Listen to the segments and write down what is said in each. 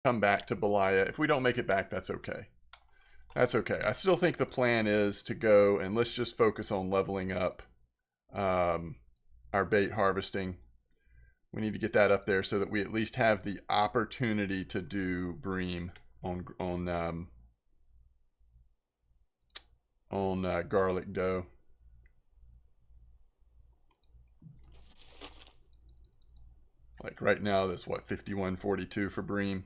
come back to Belaya. If we don't make it back, that's okay. That's okay. I still think the plan is to go and let's just focus on leveling up our bait harvesting. We need to get that up there so that we at least have the opportunity to do bream on garlic dough. Like right now, that's what, 51.42 for bream.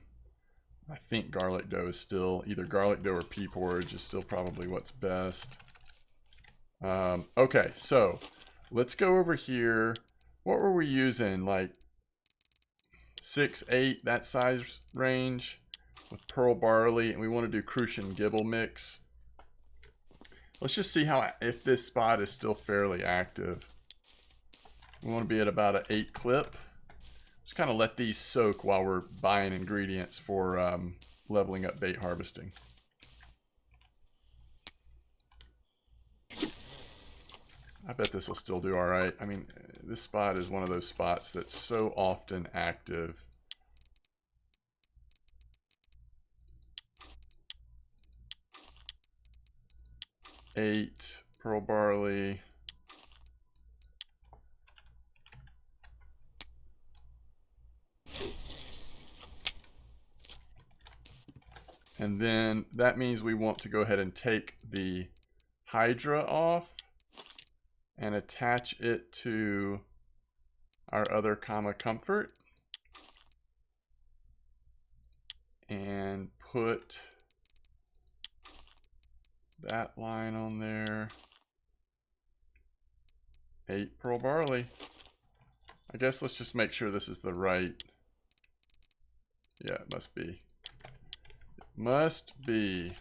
I think garlic dough is still, either garlic dough or pea porridge is still probably what's best. Okay, so let's go over here. What were we using? Like 6, 8, that size range with pearl barley, and we want to do Crucian Gibble mix. Let's just see how, if this spot is still fairly active. We want to be at about an 8 clip. Just kind of let these soak while we're buying ingredients for leveling up bait harvesting. I bet this will still do all right. I mean, this spot is one of those spots that's so often active. Eight pearl barley. And then that means we want to go ahead and take the Hydra off and attach it to our other comma comfort and put that line on there. 8 pearl barley. I guess let's just make sure this is the right. Yeah, it must be. Must be.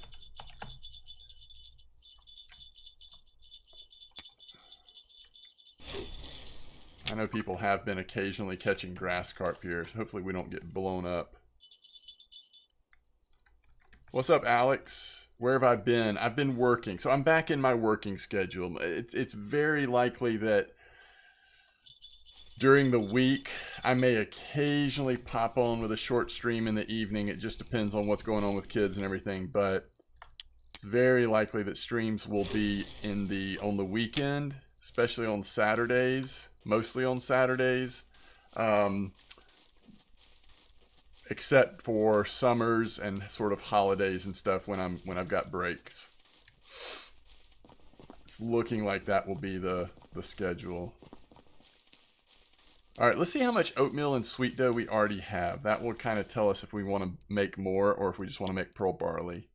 I know people have been occasionally catching grass carp here, so hopefully we don't get blown up. What's up, Alex? Where have I been? I've been working, so I'm back in my working schedule. It's very likely that during the week, I may occasionally pop on with a short stream in the evening. It just depends on what's going on with kids and everything, but it's very likely that streams will be on the weekend, especially on Saturdays, mostly on Saturdays, except for summers and sort of holidays and stuff when I've got breaks. It's looking like that will be the schedule. All right, let's see how much oatmeal and sweet dough we already have. That will kind of tell us if we want to make more or if we just want to make pearl barley.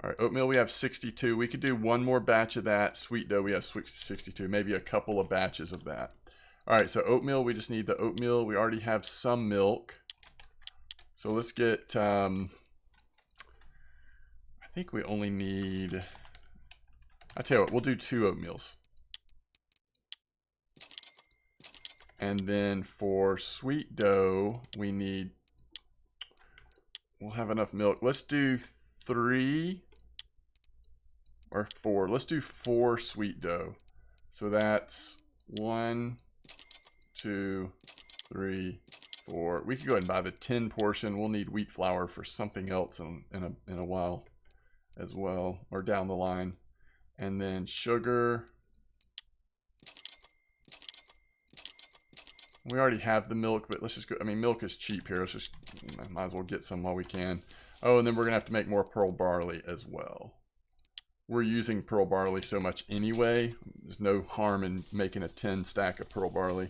All right, oatmeal we have 62. We could do one more batch of that. Sweet dough we have 62, maybe a couple of batches of that. All right, so oatmeal, we just need the oatmeal. We already have some milk. So let's get, I think we only need, I'll tell you what, we'll do 2 oatmeals. And then for sweet dough, we need, we'll have enough milk. Let's do 3 or 4. Let's do 4 sweet dough. So that's 1, 2, 3, 4. We could go ahead and buy the 10 portion. We'll need wheat flour for something else in a while as well, or down the line. And then sugar. We already have the milk, but let's just go. I mean, milk is cheap here. Let's just, might as well get some while we can. Oh, and then we're going to have to make more pearl barley as well. We're using pearl barley so much anyway. There's no harm in making a 10 stack of pearl barley.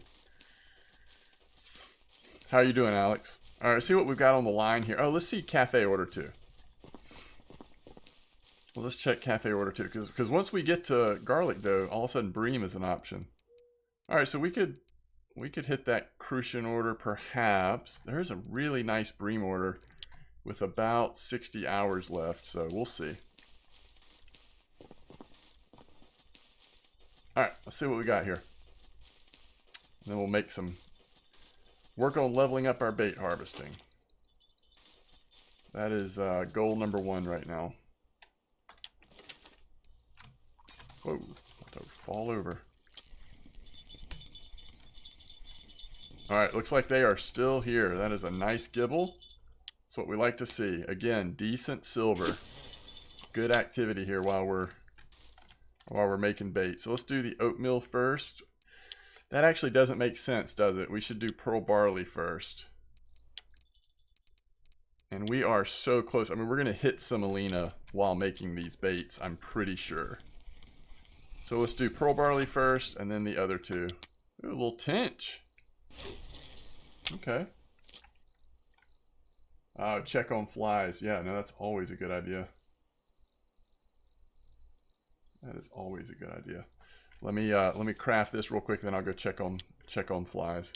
How are you doing, Alex? All right, see what we've got on the line here. Oh, let's see cafe order 2. Well, let's check cafe order 2, because once we get to garlic dough, all of a sudden bream is an option. All right, so we could hit that Crucian order perhaps. There's a really nice bream order with about 60 hours left, so we'll see. All right, let's see what we got here. And then we'll make some, work on leveling up our bait harvesting. That is goal number 1 right now. Whoa, don't fall over. All right, looks like they are still here. That is a nice gibble. That's what we like to see. Again, decent silver. Good activity here while we're making bait. So let's do the oatmeal first. That actually doesn't make sense, does it? We should do pearl barley first. And we are so close. I mean, we're going to hit semolina while making these baits, I'm pretty sure. So let's do pearl barley first, and then the other two. Ooh, a little tinge. Okay. Check on flies. Yeah, no, that's always a good idea. That is always a good idea. Let me craft this real quick, then I'll go check on flies.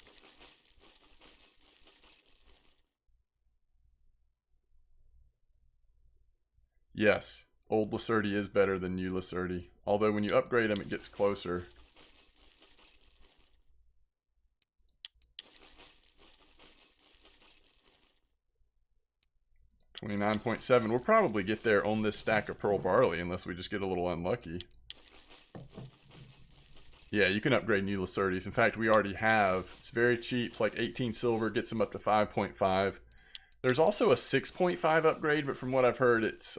Yes, old Lacerti is better than new Lacerti. Although when you upgrade them, it gets closer. $29.7. We'll probably get there on this stack of pearl barley unless we just get a little unlucky. Yeah, you can upgrade new Lacertis. In fact, we already have. It's very cheap. It's like 18 silver, gets them up to 5.5. There's also a 6.5 upgrade, but from what I've heard, it's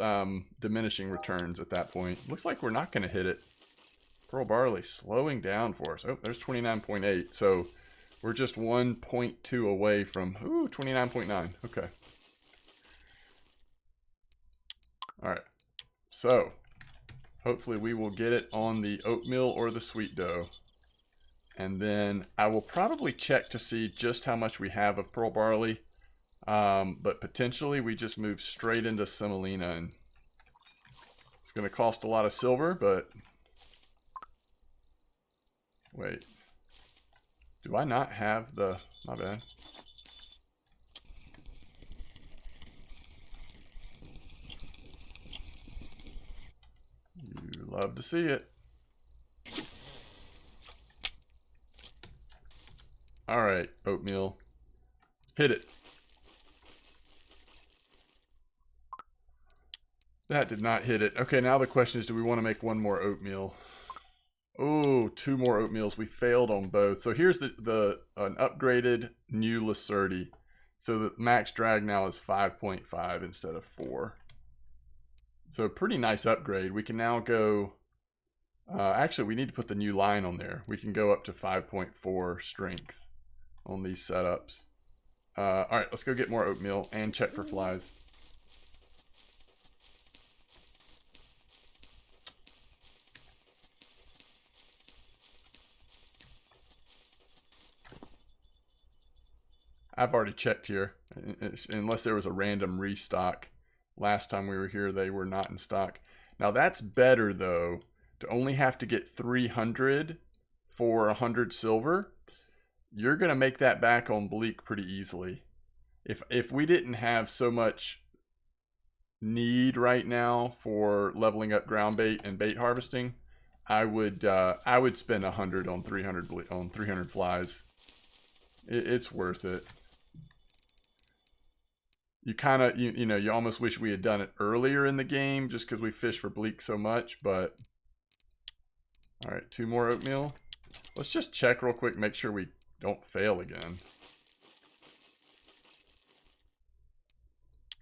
diminishing returns at that point. Looks like we're not going to hit it. Pearl barley slowing down for us. Oh, there's 29.8. So we're just 1.2 away from, ooh, 29.9. Okay. All right. So hopefully we will get it on the oatmeal or the sweet dough. And then I will probably check to see just how much we have of pearl barley. But potentially we just move straight into semolina, and it's going to cost a lot of silver, but wait, do I not have the, my bad. You love to see it. All right, oatmeal, hit it. That did not hit it. Okay, now the question is, do we want to make one more oatmeal? Oh, two more oatmeals. We failed on both. So here's an upgraded new Lacerti. So the max drag now is 5.5 instead of 4. So pretty nice upgrade. We can now go... actually, we need to put the new line on there. We can go up to 5.4 strength on these setups. All right, let's go get more oatmeal and check for flies. I've already checked here, unless there was a random restock. Last time we were here, they were not in stock. Now that's better though, to only have to get 300 for 100 silver. You're gonna make that back on Bleak pretty easily. If we didn't have so much need right now for leveling up ground bait and bait harvesting, I would spend 100 on 300 flies. It's worth it. You kind of, you know, you almost wish we had done it earlier in the game just because we fished for Bleak so much, but... All right, 2 more oatmeal. Let's just check real quick, make sure we don't fail again.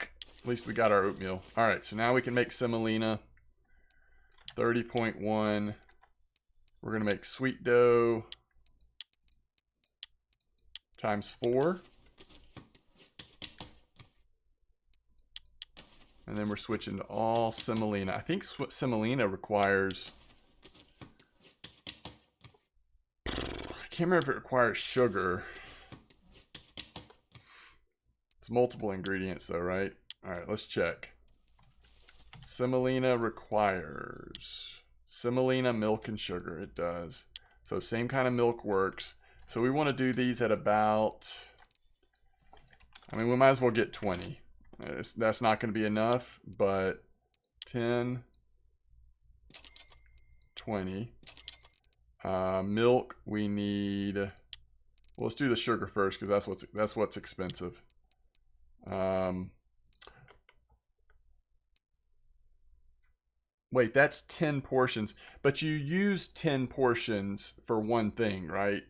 At least we got our oatmeal. All right, so now we can make semolina. 30.1. We're going to make sweet dough times 4. And then we're switching to all semolina. I think semolina requires... I can't remember if it requires sugar. It's multiple ingredients though, right? All right, let's check. Semolina requires... semolina, milk, and sugar. It does. So same kind of milk works. So we want to do these at about... I mean, we might as well get 20. That's not going to be enough, but 10, 20. Milk, we need... Well, let's do the sugar first because that's what's expensive. Wait, that's 10 portions, but you use 10 portions for one thing, right?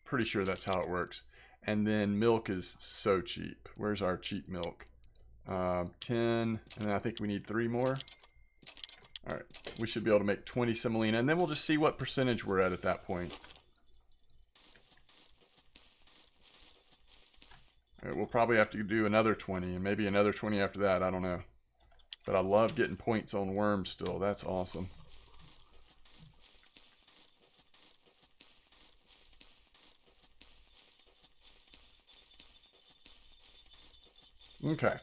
Pretty sure that's how it works. And then milk is so cheap. Where's our cheap milk? 10, and I think we need 3 more. All right, we should be able to make 20 semolina, and then we'll just see what percentage we're at that point. All right, we'll probably have to do another 20, and maybe another 20 after that, I don't know. But I love getting points on worms still, that's awesome. Okay.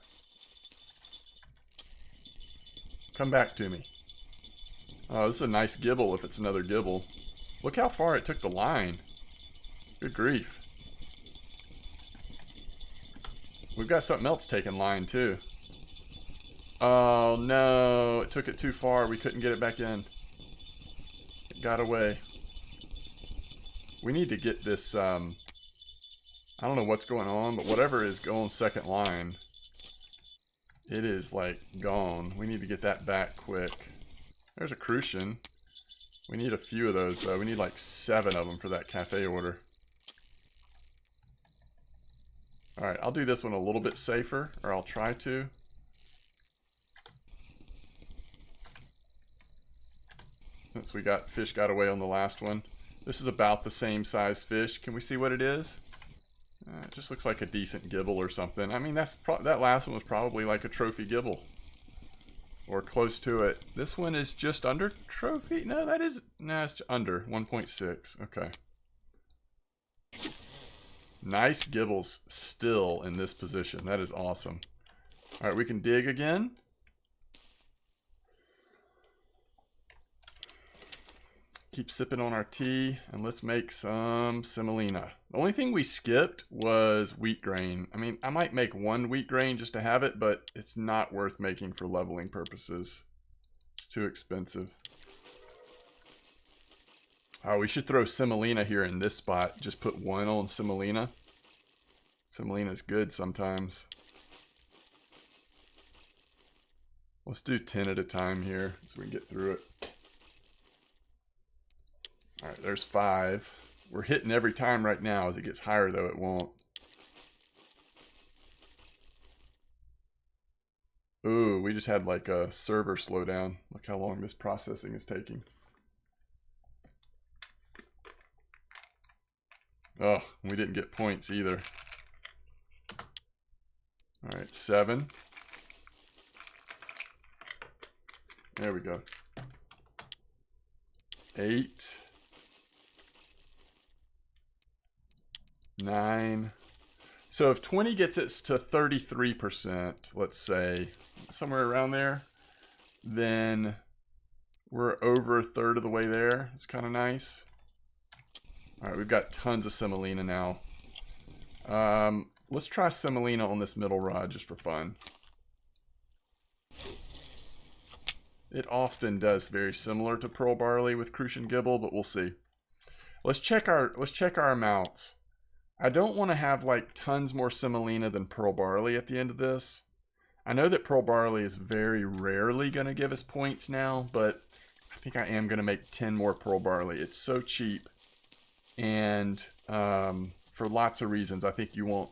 Come back to me. Oh, this is a nice gibble if it's another gibble. Look how far it took the line. Good grief. We've got something else taking line too. Oh no, it took it too far. We couldn't get it back in. It got away. We need to get this, I don't know what's going on, but whatever is going second line, it is like gone. We need to get that back quick. There's a crucian. We need a few of those though. We need like 7 of them for that cafe order. Alright, I'll do this one a little bit safer, or I'll try to. Since we got fish got away on the last one. This is about the same size fish. Can we see what it is? It just looks like a decent gibble or something. I mean, that last one was probably like a trophy gibble. Or close to it. This one is just under trophy? No, that is... No, it's under. 1.6. Okay. Nice gibbles still in this position. That is awesome. Alright, we can dig again. Keep sipping on our tea, and let's make some semolina. The only thing we skipped was wheat grain. I mean, I might make 1 wheat grain just to have it, but it's not worth making for leveling purposes. It's too expensive. Oh, we should throw semolina here in this spot. Just put 1 on semolina. Semolina is good sometimes. Let's do 10 at a time here so we can get through it. Alright, there's 5. We're hitting every time right now. As it gets higher, though, it won't. Ooh, we just had like a server slowdown. Look how long this processing is taking. Oh, we didn't get points either. Alright, 7. There we go. 8. 9. So if 20 gets us to 33%, let's say, somewhere around there, then we're over a third of the way there. It's kind of nice. All right, we've got tons of semolina now. Let's try semolina on this middle rod just for fun. It often does very similar to pearl barley with crucian gibble, but we'll see. Let's check our amounts. I don't want to have like tons more semolina than pearl barley at the end of this. I know that pearl barley is very rarely going to give us points now, but I think I am going to make 10 more pearl barley. It's so cheap, and for lots of reasons, I think you want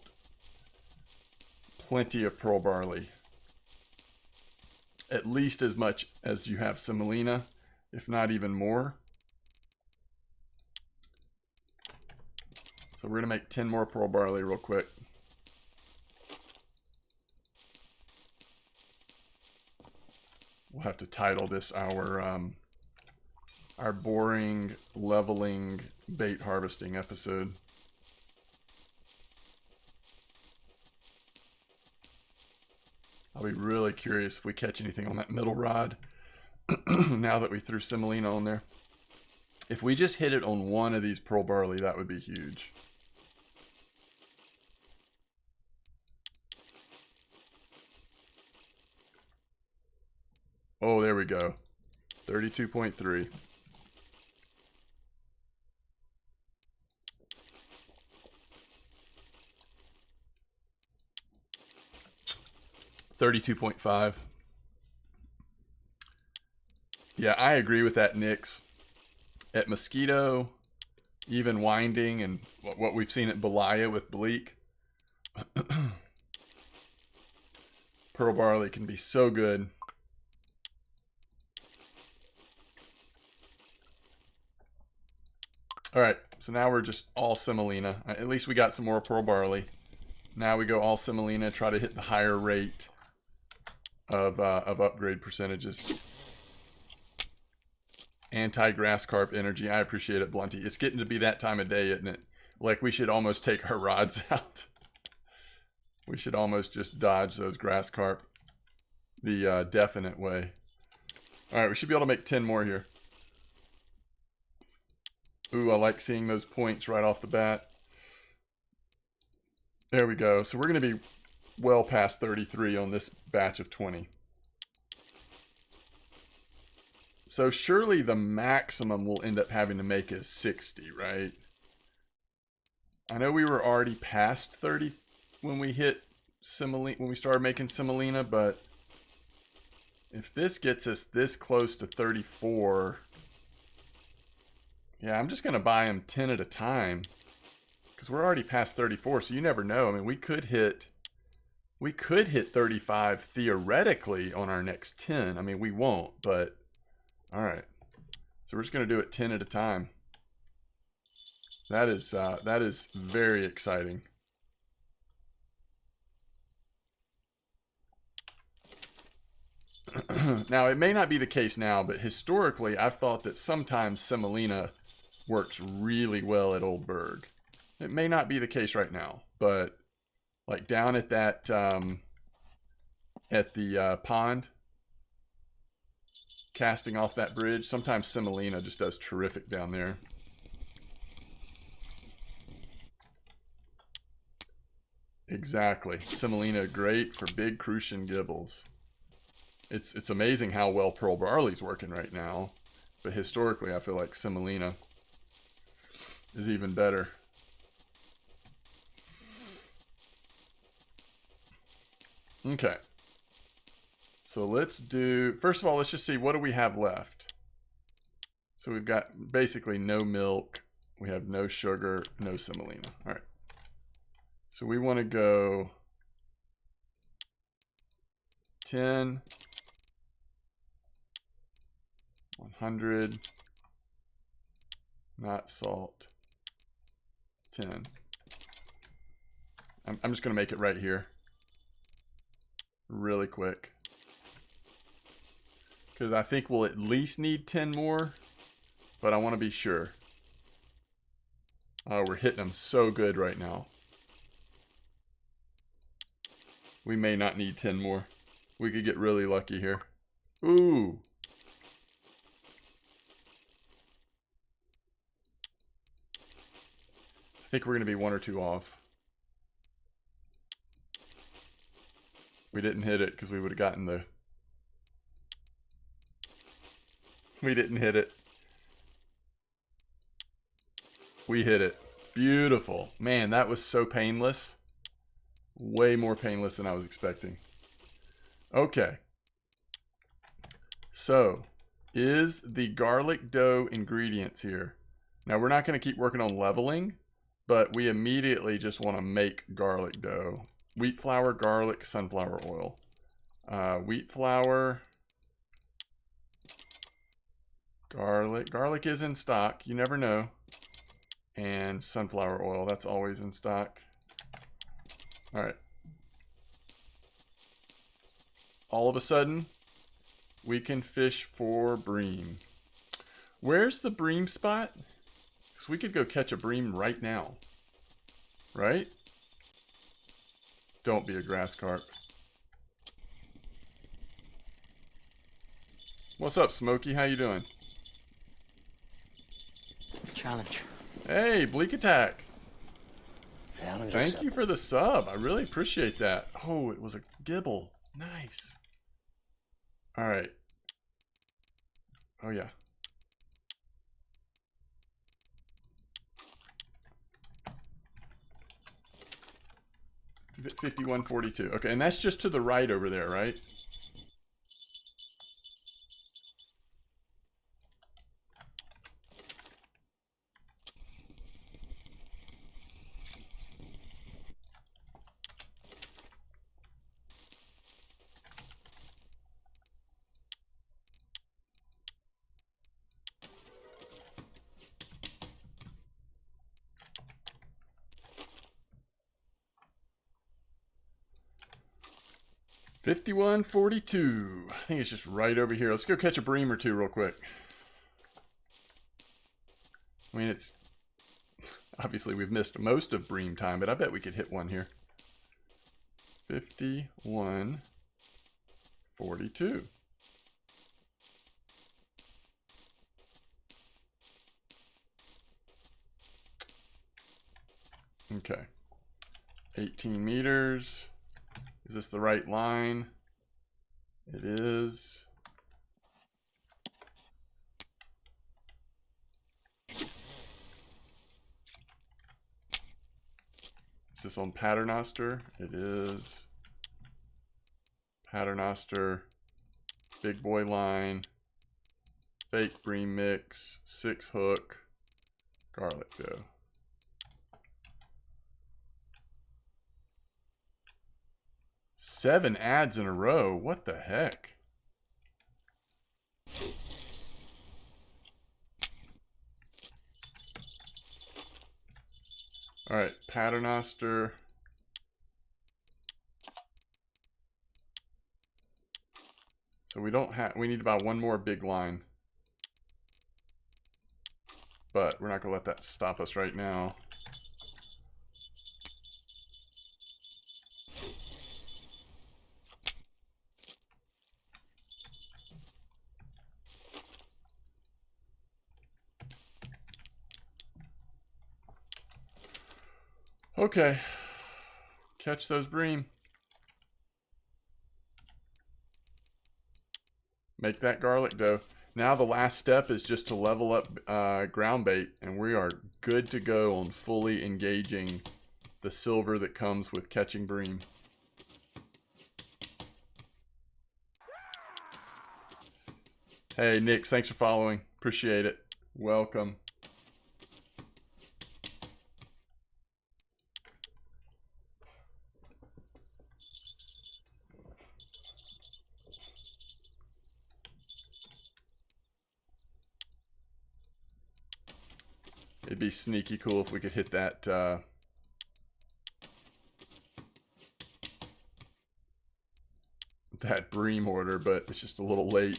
plenty of pearl barley. At least as much as you have semolina, if not even more. So we're going to make 10 more pearl barley real quick. We'll have to title this our boring leveling bait harvesting episode. I'll be really curious if we catch anything on that middle rod now that we threw semolina on there. If we just hit it on one of these pearl barley, that would be huge. Oh, there we go. 32.3. $32.5. Yeah, I agree with that, Nix. At Mosquito, even winding and what we've seen at Belaya with bleak. Pearl barley can be so good. All right, so now we're just all semolina. At least we got some more pearl barley. Now we go all semolina, try to hit the higher rate of upgrade percentages. Anti-grass carp energy. I appreciate it, Blunty. It's getting to be that time of day, isn't it? Like we should almost take our rods out. We should almost just dodge those grass carp the definite way. All right, we should be able to make 10 more here. Ooh, I like seeing those points right off the bat. There we go. So we're going to be well past 33 on this batch of 20. So surely the maximum we'll end up having to make is 60, right? I know we were already past 30 when we hit semolina, when we started making semolina, but if this gets us this close to 34, yeah, I'm just going to buy them 10 at a time because we're already past 34, so you never know. I mean, we could hit 35 theoretically on our next 10. I mean, we won't, but all right. So we're just going to do it 10 at a time. That is very exciting. Now, it may not be the case now, but historically, I've thought that sometimes semolina works really well at Old Berg. It may not be the case right now, but like down at that, at the pond, casting off that bridge, sometimes semolina just does terrific down there. Exactly. Semolina great for big crucian gibbles. It's amazing how well pearl barley's working right now, but historically I feel like semolina is even better. Okay. So let's do, first of all, let's just see what do we have left. So we've got basically no milk, we have no sugar, no semolina. All right. So we want to go 10, 100, not salt, 10. I'm just going to make it right here. Really quick. Because I think we'll at least need 10 more, but I want to be sure. Oh, we're hitting them so good right now. We may not need 10 more. We could get really lucky here. Ooh. I think we're going to be 1 or 2 off. We didn't hit it because we would have gotten the... We didn't hit it. We hit it. Beautiful. Man, that was so painless. Way more painless than I was expecting. Okay. So, is the garlic dough ingredients here? Now, we're not going to keep working on leveling, but we immediately just want to make garlic dough. Wheat flour, garlic, sunflower oil. Wheat flour, garlic. Garlic is in stock. You never know. And sunflower oil. That's always in stock. All right. All of a sudden, we can fish for bream. Where's the bream spot? Because we could go catch a bream right now. Right? Don't be a grass carp. What's up, Smokey? How you doing? Challenge. Hey, Bleak Attack. Challenge. Thank you for the sub. I really appreciate that. Oh, it was a gibble. Nice. All right. Oh, yeah. $51.42. Okay, and that's just to the right over there, right? 5142. I think it's just right over here. Let's go catch a bream or two real quick. I mean, it's... Obviously, we've missed most of bream time, but I bet we could hit one here. 5142. Okay. 18 meters. Is this the right line? It is. Is this on Paternoster? It is. Paternoster. Big boy line. Fake bream mix. 6 hook. Garlic dough. Seven ads in a row. What the heck? All right, Paternoster. So we don't have, we need about one more big line. But we're not gonna let that stop us right now. Okay, catch those bream. Make that garlic dough. Now the last step is just to level up ground bait, and we are good to go on fully engaging the silver that comes with catching bream. Hey, Nick, thanks for following. Appreciate it. Welcome. It'd be sneaky cool if we could hit that that bream order, but it's just a little late.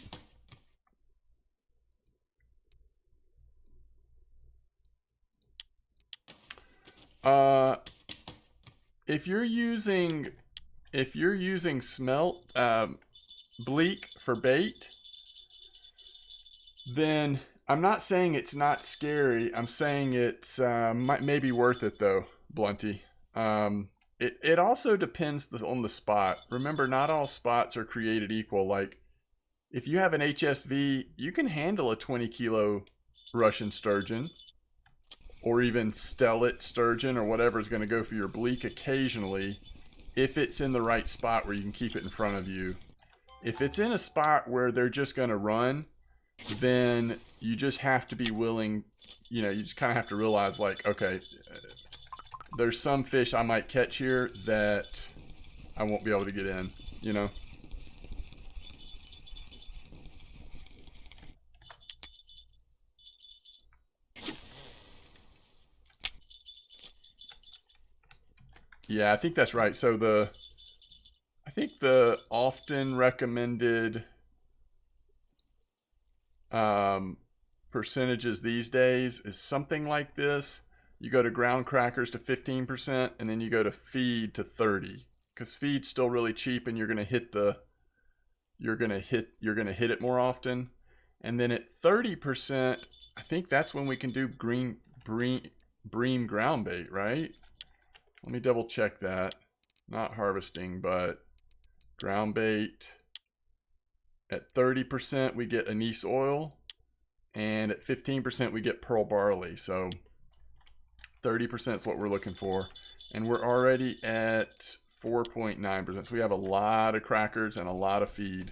If you're using smelt bleak for bait, then I'm not saying it's not scary. I'm saying it's maybe worth it though, Blunty. It also depends on the spot. Remember, not all spots are created equal. Like, if you have an HSV, you can handle a 20-kilo Russian sturgeon, or even stellate sturgeon, or whatever is going to go for your bleak occasionally, if it's in the right spot where you can keep it in front of you. If it's in a spot where they're just going to run, then you just have to be willing, you know, you just kind of have to realize, like, okay, there's some fish I might catch here that I won't be able to get in, you know? Yeah, I think that's right. So I think the often recommended percentages these days is something like this. You go to ground crackers to 15%, and then you go to feed to 30%, because feed's still really cheap, and you're gonna hit it more often. And then at 30%, I think that's when we can do bream ground bait, right? Let me double check that. Not harvesting, but ground bait. At 30%, we get anise oil, and at 15%, we get pearl barley. So 30% is what we're looking for, and we're already at 4.9%. So we have a lot of crackers and a lot of feed.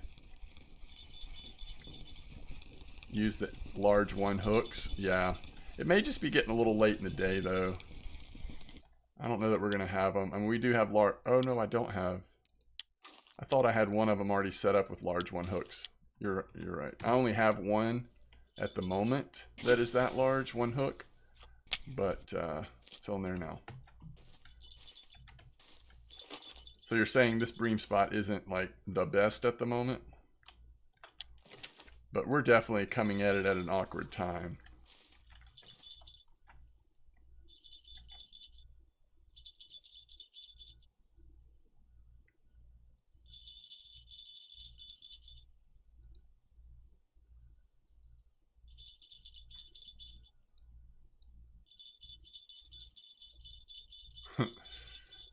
Use the large 1 hooks. Yeah, it may just be getting a little late in the day though. I don't know that we're gonna have them. I mean, we do have large. Oh no, I don't have. I thought I had one of them already set up with large 1 hooks. You're right. I only have one at the moment that is that large 1 hook, but it's on there now. So you're saying this bream spot isn't like the best at the moment? But we're definitely coming at it at an awkward time.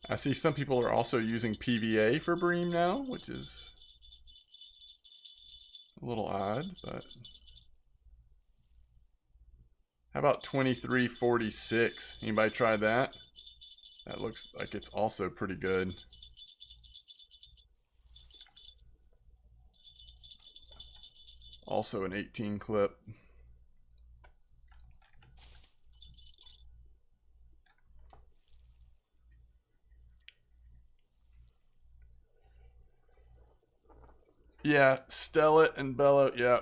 I see some people are also using PVA for bream now, which is a little odd, but how about 2346? Anybody try that? That looks like it's also pretty good. Also an 18 clip. Yeah, Stellit and Bellow, yeah.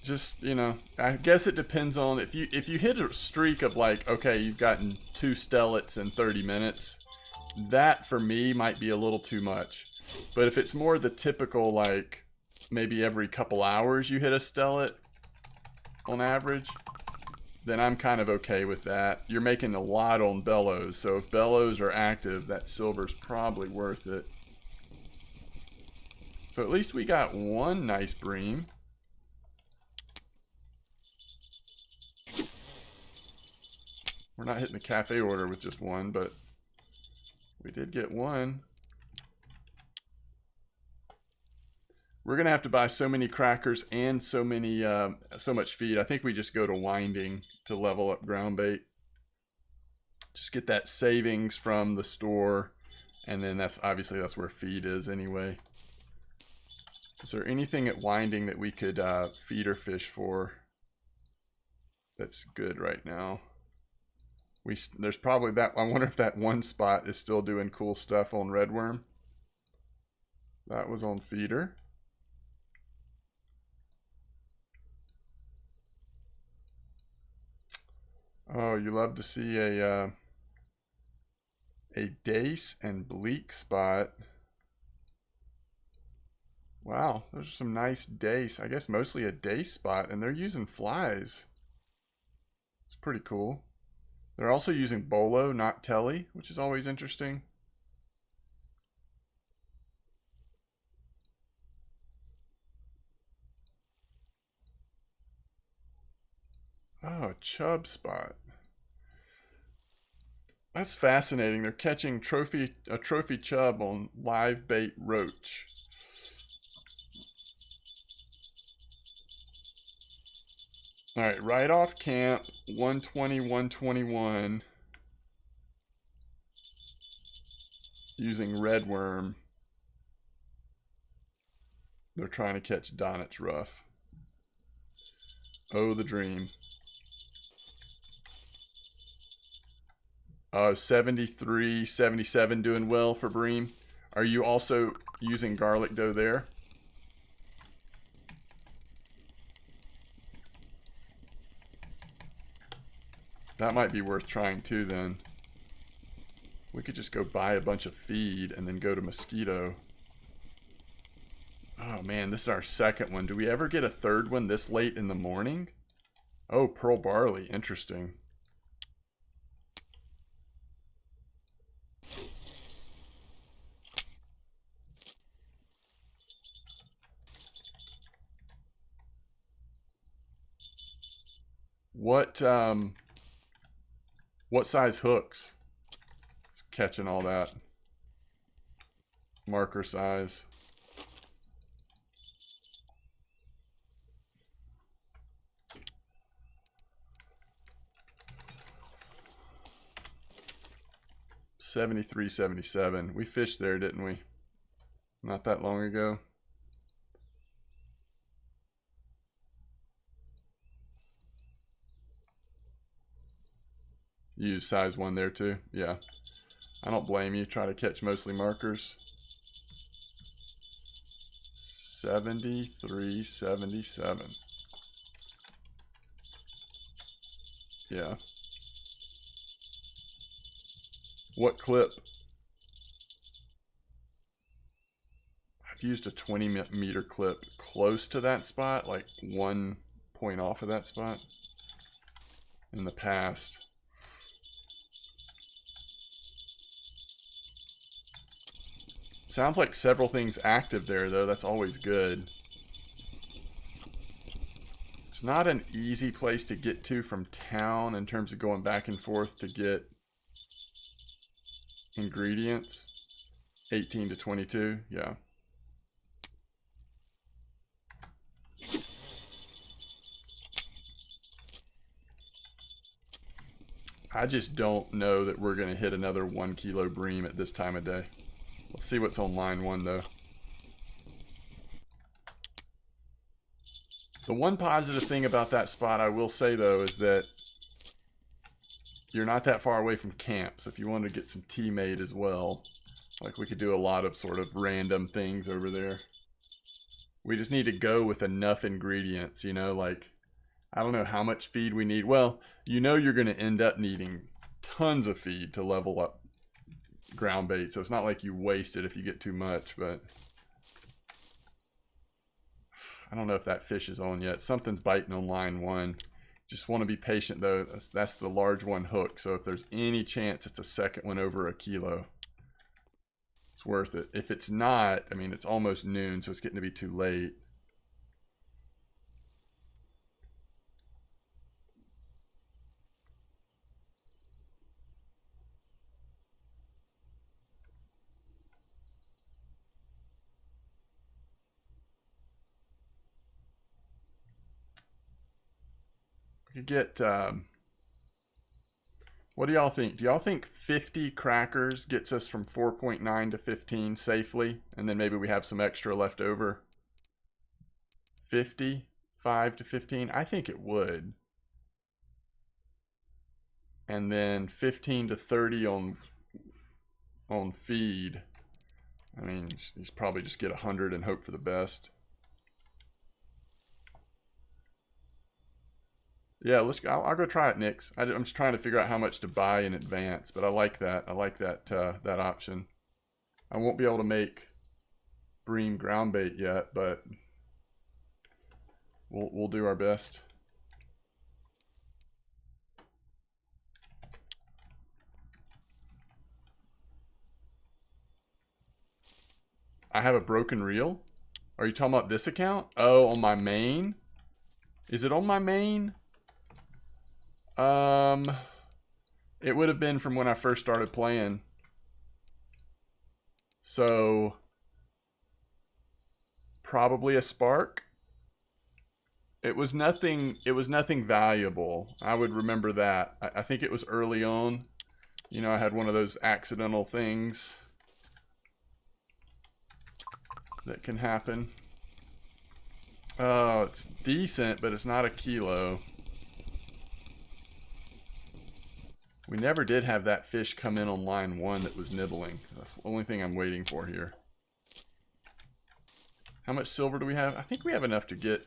Just, you know, I guess it depends on if you hit a streak of like, okay, you've gotten 2 Stellits in 30 minutes, that for me might be a little too much. But if it's more the typical, like, maybe every couple hours you hit a Stellit on average, then I'm kind of okay with that. You're making a lot on Bellows, so if Bellows are active, that silver's probably worth it. So at least we got one nice bream. We're not hitting the cafe order with just one, but we did get one. We're gonna have to buy so many crackers and so much feed. I think we just go to winding to level up Groundbait. Just get that savings from the store, and then that's where feed is anyway. Is there anything at winding that we could feeder fish for that's good right now? There's probably that. I wonder if that one spot is still doing cool stuff on redworm. That was on feeder. Oh, you love to see a dace and bleak spot. Wow, those are some nice dace. I guess mostly a dace spot, and they're using flies. It's pretty cool. They're also using bolo, not telly, which is always interesting. Oh, a chub spot. That's fascinating. They're catching a trophy chub on live bait roach. All right, right off camp, 120, 121. Using redworm. They're trying to catch Donit's Rough. Oh, the dream. 73, 77 doing well for bream. Are you also using garlic dough there? That might be worth trying too then. We could just go buy a bunch of feed and then go to Mosquito. Oh man, this is our second one. Do we ever get a third one this late in the morning? Oh, pearl barley. Interesting. What size hooks? It's catching all that. Marker size. $73, $77. We fished there, didn't we? Not that long ago. You use size 1 there too? Yeah. I don't blame you. Try to catch mostly markers. 73, 77. Yeah. What clip? I've used a 20-meter clip close to that spot, like 1 point off of that spot in the past. Sounds like several things active there, though. That's always good. It's not an easy place to get to from town in terms of going back and forth to get ingredients. 18 to 22, yeah. I just don't know that we're going to hit another 1 kilo bream at this time of day. Let's see what's on line 1, though. The one positive thing about that spot, I will say, though, is that you're not that far away from camp. So if you wanted to get some tea made as well, like we could do a lot of sort of random things over there. We just need to go with enough ingredients, you know, like, I don't know how much feed we need. Well, you know you're going to end up needing tons of feed to level up ground bait, so it's not like you waste it if you get too much, but I don't know if that fish is on yet. Something's biting on line 1. Just want to be patient, though. That's the large one hook, so if there's any chance it's a second one over a kilo, it's worth it. If it's not, I mean, it's almost noon, so it's getting to be too late. We could get, what do y'all think? Do y'all think 50 crackers gets us from 4.9 to 15 safely? And then maybe we have some extra left over? 55 to 15? I think it would. And then 15 to 30 on feed. I mean, he's probably just get 100 and hope for the best. Yeah, I'll go try it, Nix. I'm just trying to figure out how much to buy in advance, but I like that. I like that that option. I won't be able to make bream ground bait yet, but we'll do our best. I have a broken reel? Are you talking about this account? Oh, on my main? Is it on my main? It would have been from when I first started playing. So, probably a spark. It was nothing valuable. I would remember that. I think it was early on. You know, I had one of those accidental things that can happen. Oh, it's decent, but it's not a kilo. We never did have that fish come in on line 1 that was nibbling. That's the only thing I'm waiting for here. How much silver do we have? I think we have enough to get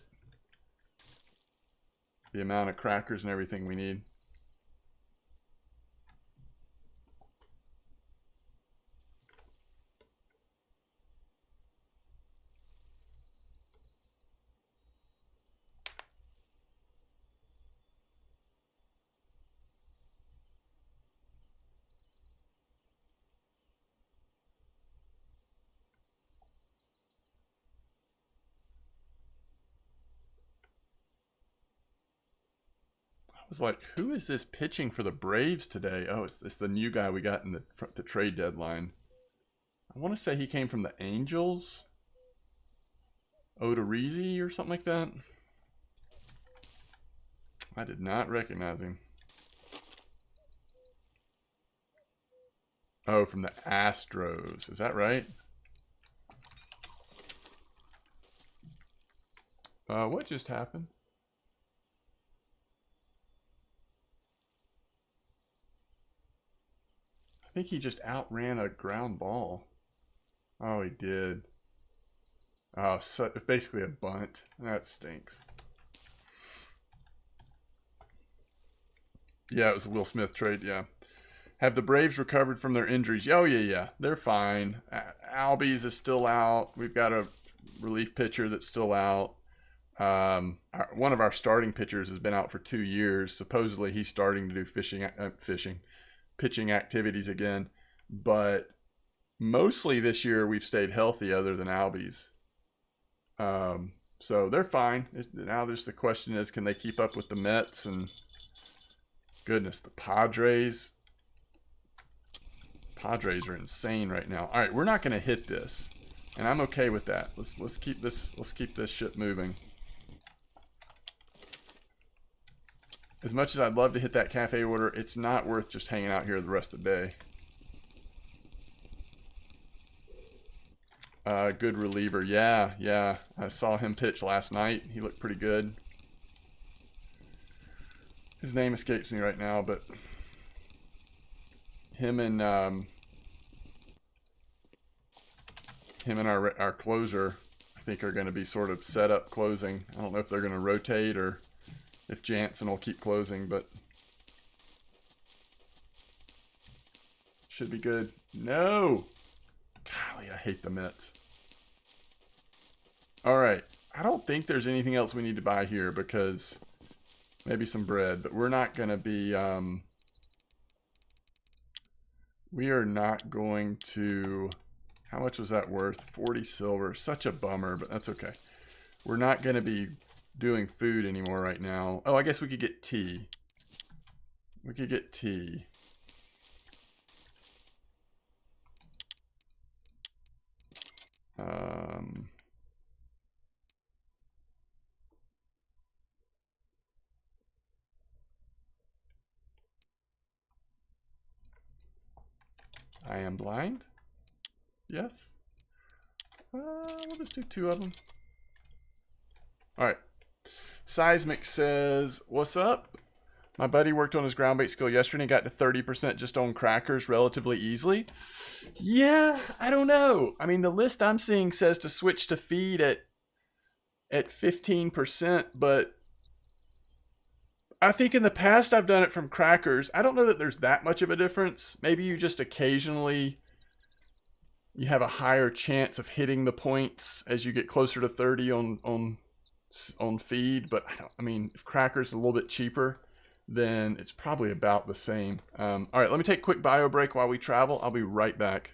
the amount of crackers and everything we need. I was like, who is this pitching for the Braves today? Oh, it's the new guy we got in the trade deadline. I want to say he came from the Angels. Odorizzi or something like that. I did not recognize him. Oh, from the Astros. Is that right? What just happened? I think he just outran a ground ball. Oh, he did. Oh, so basically a bunt. That stinks. Yeah, it was a Will Smith trade, yeah. Have the Braves recovered from their injuries? Oh, yeah. They're fine. Albies is still out. We've got a relief pitcher that's still out. One of our starting pitchers has been out for 2 years. Supposedly he's starting to do pitching activities again. But mostly this year we've stayed healthy other than Albies. So they're fine. Now the question is, can they keep up with the Mets? And goodness, the Padres. Padres are insane right now. All right, we're not going to hit this, and I'm okay with that. Let's keep this shit moving. As much as I'd love to hit that cafe order, it's not worth just hanging out here the rest of the day. Good reliever. Yeah. I saw him pitch last night. He looked pretty good. His name escapes me right now, but him and our closer, I think, are going to be sort of set up closing. I don't know if they're going to rotate or if Jansen will keep closing, but should be good. No! Golly, I hate the Mets. All right. I don't think there's anything else we need to buy here because maybe some bread, but we're not going to be... we are not going to... How much was that worth? 40 silver. Such a bummer, but that's okay. We're not going to be doing food anymore right now. Oh, I guess we could get tea. We could get tea. I am blind. Yes. We'll just do 2 of them. All right. Seismic says, what's up? My buddy worked on his ground bait skill yesterday and got to 30% just on crackers relatively easily. Yeah, I don't know. I mean, the list I'm seeing says to switch to feed at 15%, but I think in the past I've done it from crackers. I don't know that there's that much of a difference. Maybe you just occasionally you have a higher chance of hitting the points as you get closer to 30 on feed, but I mean, if crackers are a little bit cheaper, then it's probably about the same. All right, let me take a quick bio break while we travel. I'll be right back.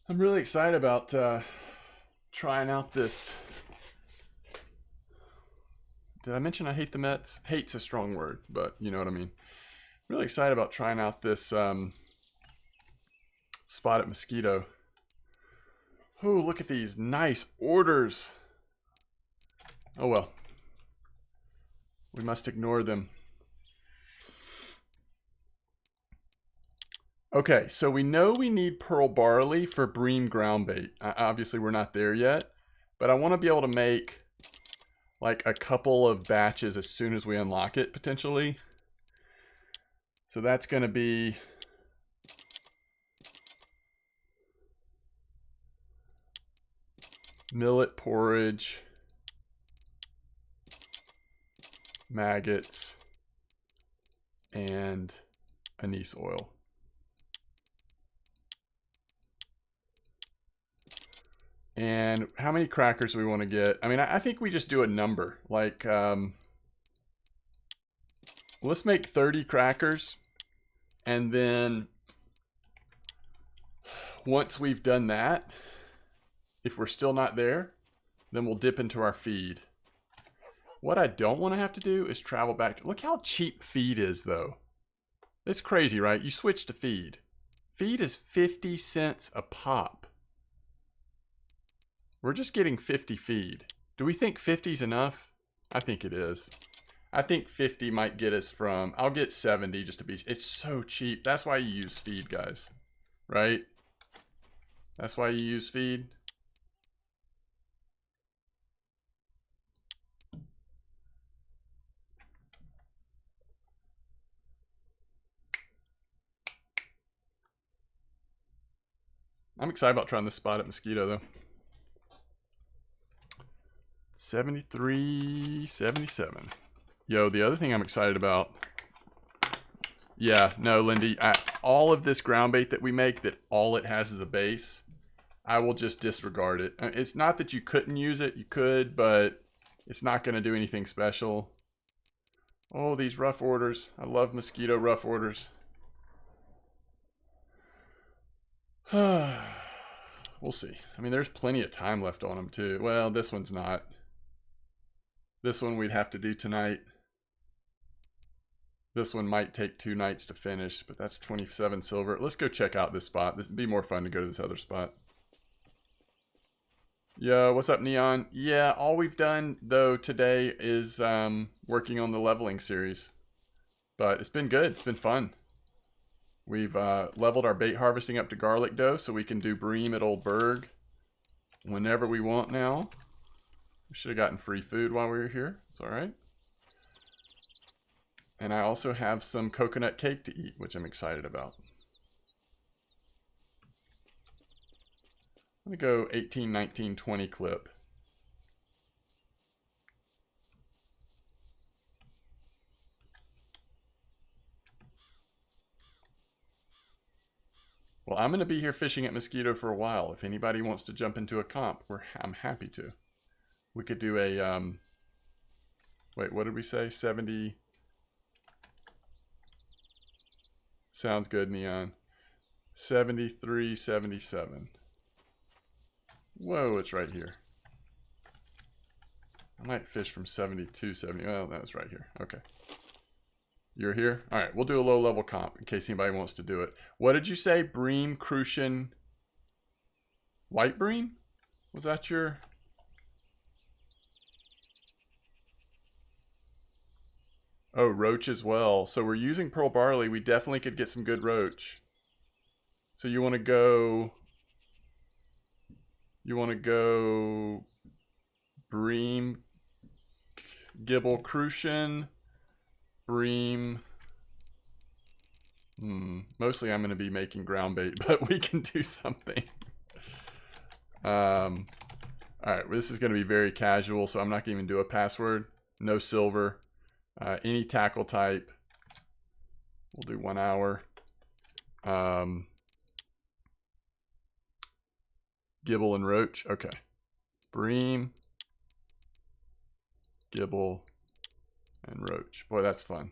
I'm really excited about trying out this. Did I mention I hate the Mets? Hate's a strong word, but you know what I mean. Really excited about trying out this Spotted Mosquito. Oh, look at these nice orders. Oh well. We must ignore them. Okay, so we know we need pearl barley for bream groundbait. Obviously, we're not there yet, but I want to be able to make like a couple of batches as soon as we unlock it, potentially. So that's going to be millet porridge, maggots, and anise oil. And how many crackers do we want to get? I mean, I think we just do a number. Like, let's make 30 crackers. And then once we've done that, if we're still not there, then we'll dip into our feed. What I don't want to have to do is travel back to... Look how cheap feed is, though. It's crazy, right? You switch to feed. Feed is 50 cents a pop. We're just getting 50 feed. Do we think 50 is enough? I think it is. I think 50 might get us from... I'll get 70 just to be... It's so cheap. That's why you use feed, guys. Right? That's why you use feed. I'm excited about trying this spot at Mosquito, though. 73, 77. Yo, the other thing I'm excited about... Yeah, no, Lindy, all of this ground bait that we make, that all it has is a base, I will just disregard it. It's not that you couldn't use it. You could, but it's not going to do anything special. Oh, these rough orders. I love Mosquito rough orders. We'll see. I mean, there's plenty of time left on them, too. Well, this one's not. This one we'd have to do tonight. This one might take 2 nights to finish, but that's 27 silver. Let's go check out this spot. This would be more fun to go to this other spot. Yo, what's up, Neon? Yeah, all we've done, though, today is working on the leveling series. But it's been good. It's been fun. We've leveled our bait harvesting up to garlic dough, so we can do bream at Old Berg whenever we want now. We should have gotten free food while we were here. It's all right. And I also have some coconut cake to eat, which I'm excited about. I'm going to go 18, 19, 20 clip. Well, I'm going to be here fishing at Mosquito for a while. If anybody wants to jump into a comp, I'm happy to. We could do a, wait, what did we say? 70. Sounds good, Neon. 73, 77. Whoa, it's right here. I might fish from 72, 70. Well, that was right here. Okay. You're here? All right, we'll do a low-level comp in case anybody wants to do it. What did you say? Bream, Crucian, White Bream? Was that your... Oh, roach as well. So we're using pearl barley. We definitely could get some good roach. So you want to go... You want to go... Bream, Gibble, Crucian, Bream. Mostly I'm going to be making ground bait, but we can do something. All right, well, this is going to be very casual, so I'm not going to even do a password. No silver. Any tackle type. We'll do 1 hour. Gibble and roach. Okay. Bream, Gibble, and roach. Boy, that's fun.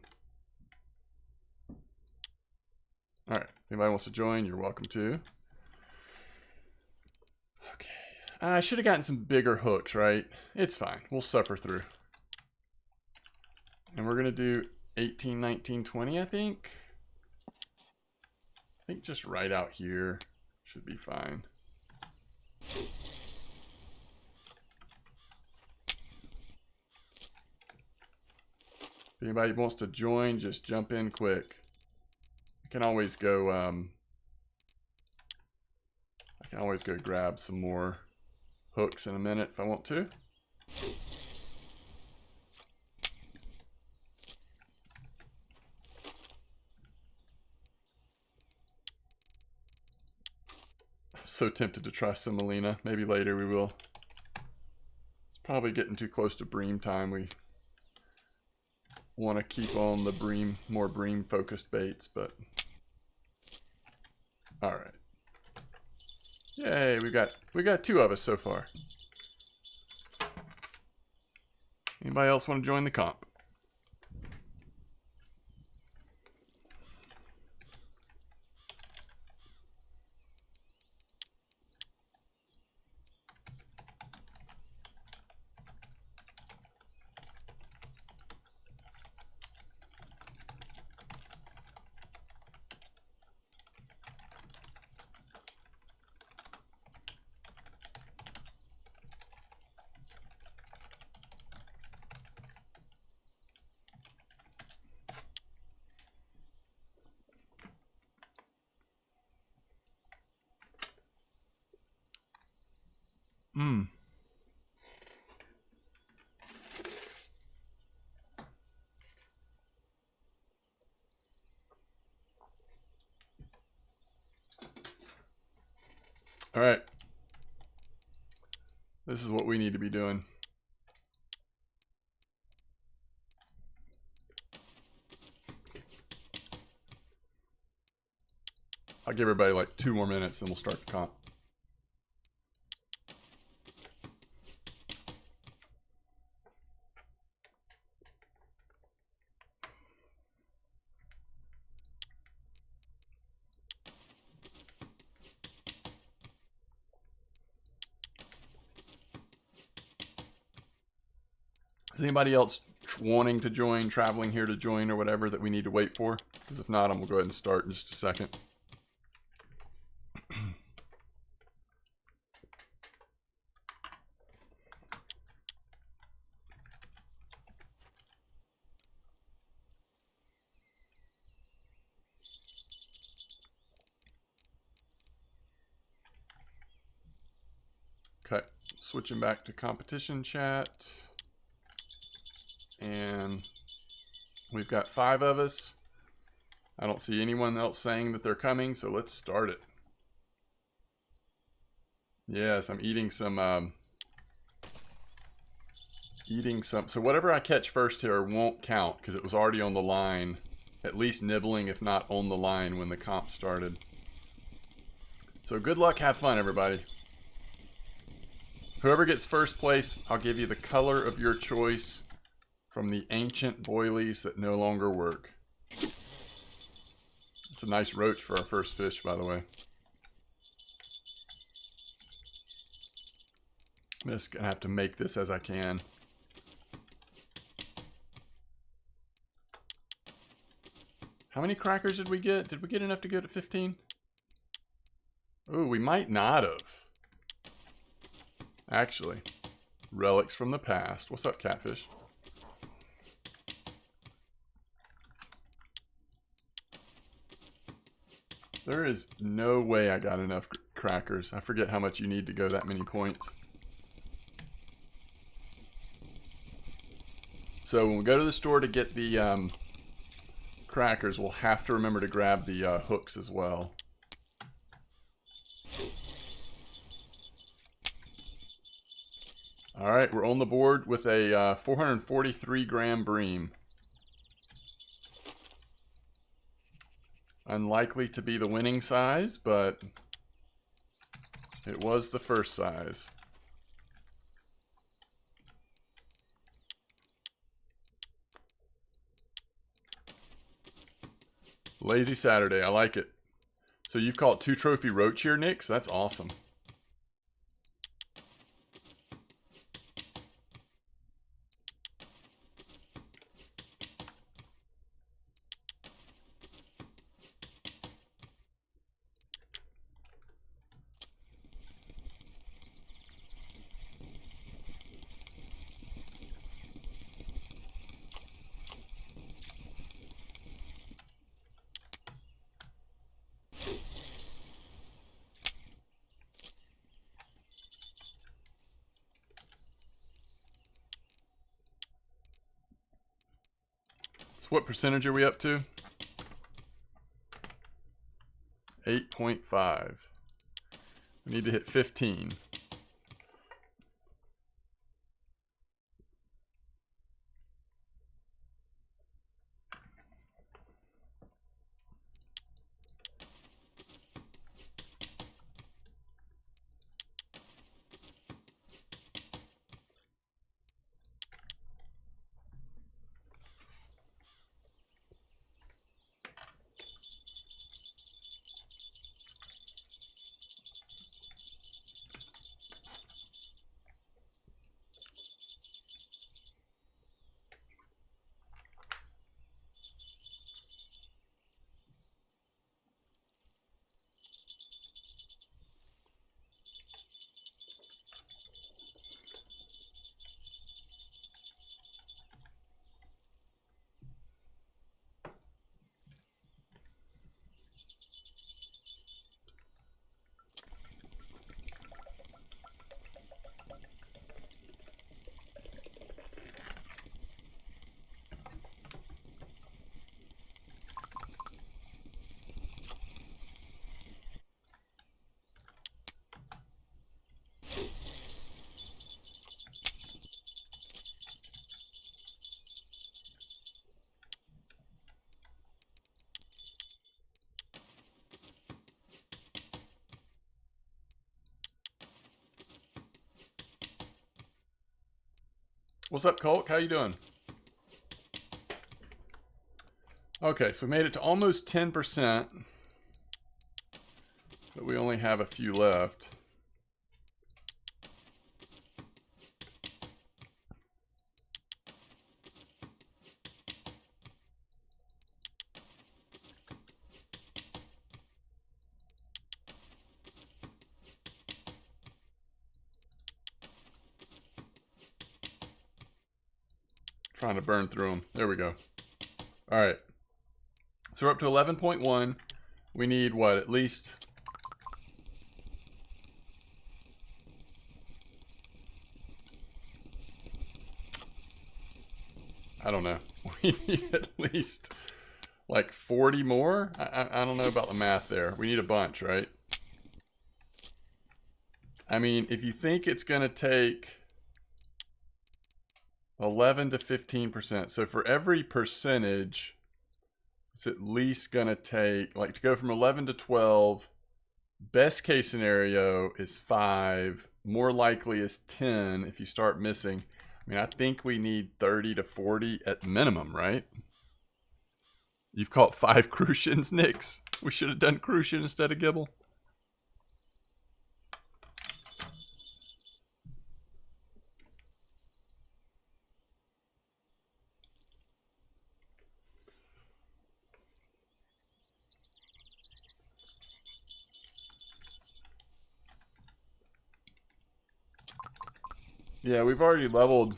All right. Anybody wants to join, you're welcome to. Okay. I should have gotten some bigger hooks, right? It's fine. We'll suffer through. And we're going to do 18, 19, 20, I think. I think just right out here should be fine. If anybody wants to join, just jump in quick. I can always go. I can always go grab some more hooks in a minute if I want to. I'm so tempted to try semolina. Maybe later we will. It's probably getting too close to bream time. We want to keep on the bream, more bream focused baits, but all right. Yay, we got 2 of us so far. Anybody else want to join the comp? All right. This is what we need to be doing. I'll give everybody like 2 more minutes and we'll start the comp. Is anybody else wanting to join, traveling here to join or whatever that we need to wait for? Because if not, I'm going to go ahead and start in just a second. Okay, switching back to competition chat. And we've got 5 of us. I don't see anyone else saying that they're coming, so let's start it. Yes, I'm eating some, so whatever I catch first here won't count because it was already on the line, at least nibbling, if not on the line when the comp started. So good luck, have fun, everybody. Whoever gets first place, I'll give you the color of your choice from the ancient boilies that no longer work. It's a nice roach for our first fish, by the way. I'm just gonna have to make this as I can. How many crackers did we get? Did we get enough to go to 15? Ooh, we might not have. Actually, relics from the past. What's up, catfish? There is no way I got enough crackers. I forget how much you need to go that many points. So when we go to the store to get the crackers, we'll have to remember to grab the hooks as well. All right, we're on the board with a 443 gram bream. Unlikely to be the winning size, but it was the first size. Lazy Saturday, I like it. So you've caught 2 trophy roach here, Nick? So that's awesome. So what percentage are we up to? 8.5. We need to hit 15. What's up, Colt? How you doing? Okay, so we made it to almost 10%, but we only have a few left. Trying to burn through them. There we go. All right. So we're up to 11.1. We need what? At least... I don't know. We need at least like 40 more? I don't know about the math there. We need a bunch, right? I mean, if you think it's going to take 11 to 15%. So for every percentage, it's at least going to take, like to go from 11 to 12, best case scenario is 5. More likely is 10 if you start missing. I mean, I think we need 30 to 40 at minimum, right? You've caught 5 crucians, Nix. We should have done crucian instead of gibble. Yeah, we've already leveled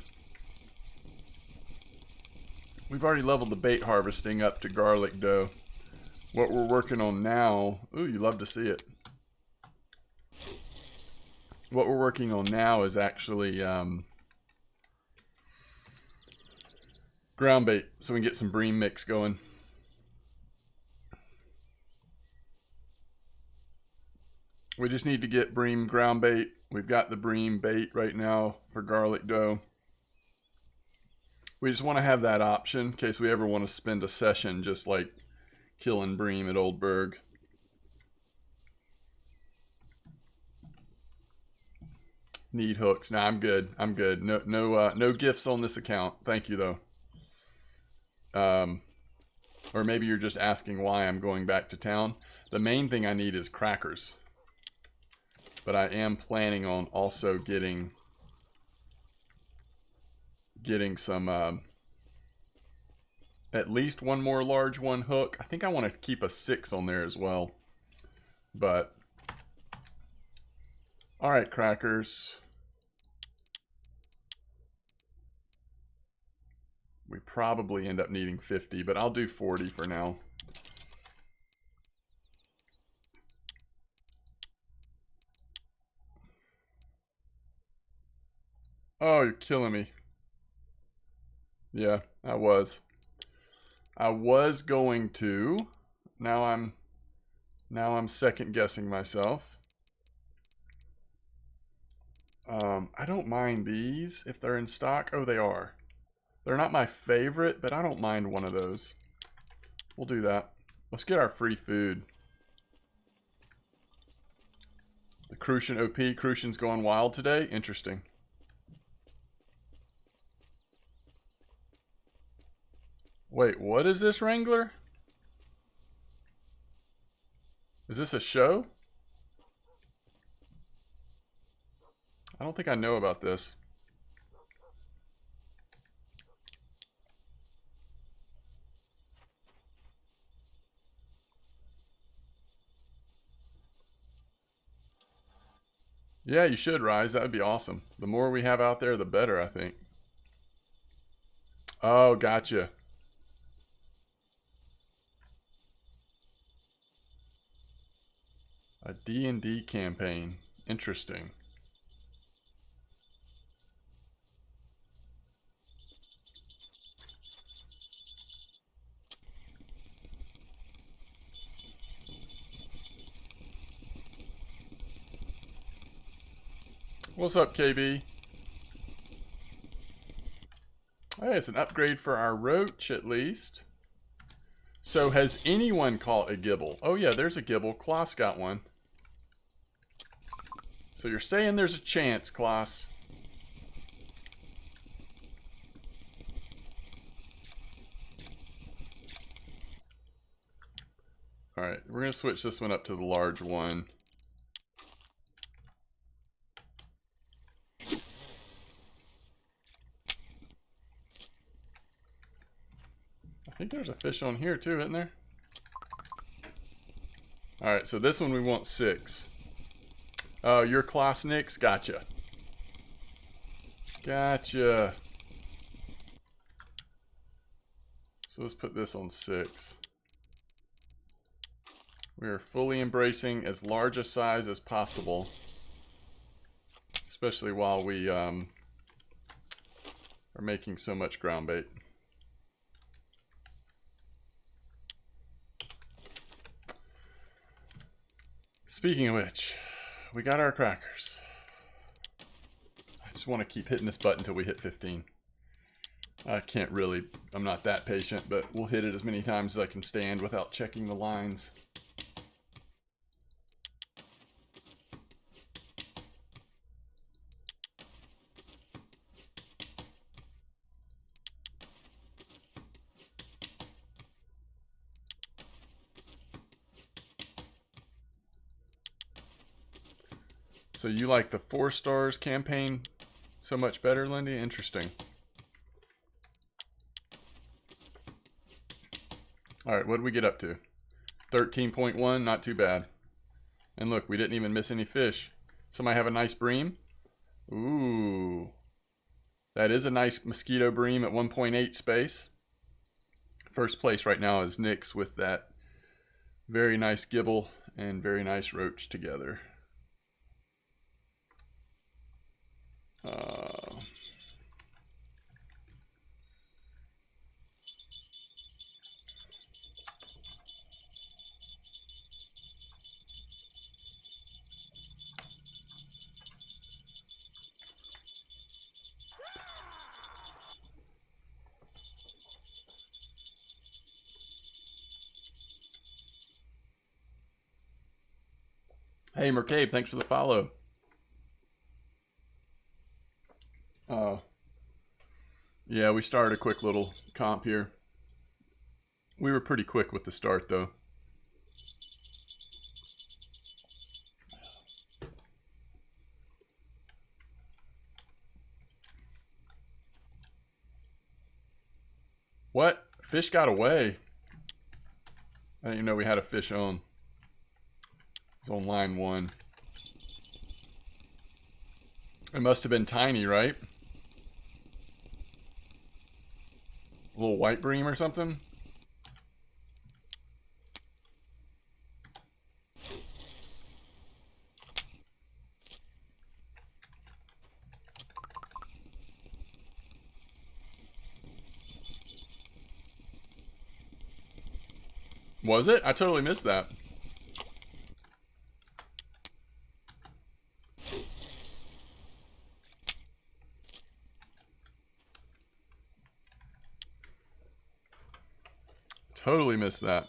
the bait harvesting up to garlic dough. What we're working on now, ooh, you love to see it. What we're working on now is actually ground bait, so we can get some bream mix going. We just need to get bream ground bait. We've got the bream bait right now for garlic dough. We just want to have that option in case we ever want to spend a session just like killing bream at Oldberg. Need hooks. Nah, I'm good. I'm good. No gifts on this account. Thank you though. Or maybe you're just asking why I'm going back to town. The main thing I need is crackers. But I am planning on also getting some at least one more large one hook. I think I want to keep a 6 on there as well. But all right, crackers. We probably end up needing 50, but I'll do 40 for now. Oh, you're killing me. Yeah, I was. I was going to. Now I'm second guessing myself. I don't mind these if they're in stock. Oh, they are. They're not my favorite, but I don't mind one of those. We'll do that. Let's get our free food. The Crucian OP. Crucian's going wild today. Interesting. Wait, what is this, Wrangler? Is this a show? I don't think I know about this. Yeah, you should, Rise. That would be awesome. The more we have out there, the better, I think. Oh, gotcha. A D&D campaign. Interesting. What's up, KB? Hey, it's an upgrade for our roach, at least. So, has anyone caught a gibble? Oh, yeah, there's a gibble. Klaus got one. So, you're saying there's a chance, Klaus. Alright, we're going to switch this one up to the large one. I think there's a fish on here too, isn't there? Alright, so this one we want 6. Oh, you're Klaus Nix? Gotcha. Gotcha. So let's put this on 6. We are fully embracing as large a size as possible. Especially while we are making so much ground bait. Speaking of which, we got our crackers. I just want to keep hitting this button until we hit 15. I can't really, I'm not that patient, but we'll hit it as many times as I can stand without checking the lines. So you like the 4 stars campaign so much better, Lindy? Interesting. Alright, what did we get up to? 13.1, not too bad. And look, we didn't even miss any fish. Somebody have a nice bream? Ooh. That is a nice mosquito bream at 1.8 space. First place right now is Nix with that very nice gibble and very nice roach together. Hey, Mercabe, thanks for the follow. Yeah, we started a quick little comp here. We were pretty quick with the start, though. What? Fish got away. I didn't even know we had a fish on. It's on line 1. It must have been tiny, right? A little white bream or something? Was it? I totally missed that. Totally missed that.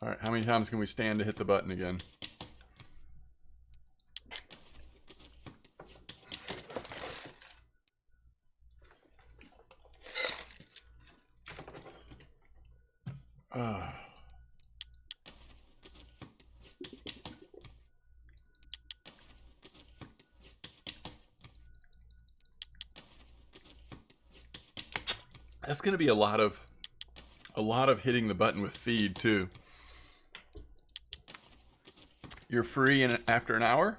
All right, how many times can we stand to hit the button again? That's going to be a lot of hitting the button with feed too. You're free after an hour?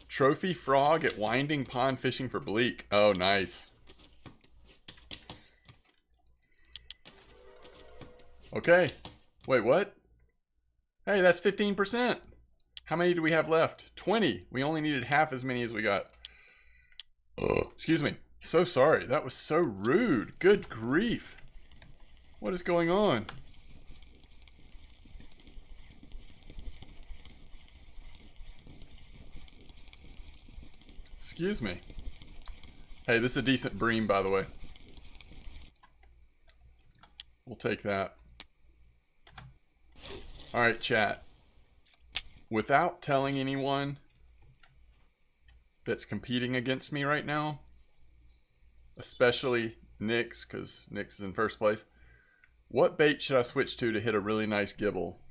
Trophy frog at Winding Pond fishing for bleak. Oh, nice. Okay. Wait, what? Hey, that's 15%. How many do we have left? 20. We only needed half as many as we got. Excuse me. So sorry. That was so rude. Good grief. What is going on? Excuse me. Hey, this is a decent bream, by the way. We'll take that. All right, chat. Without telling anyone that's competing against me right now, especially Nyx, because Nyx is in first place, what bait should I switch to hit a really nice gibble?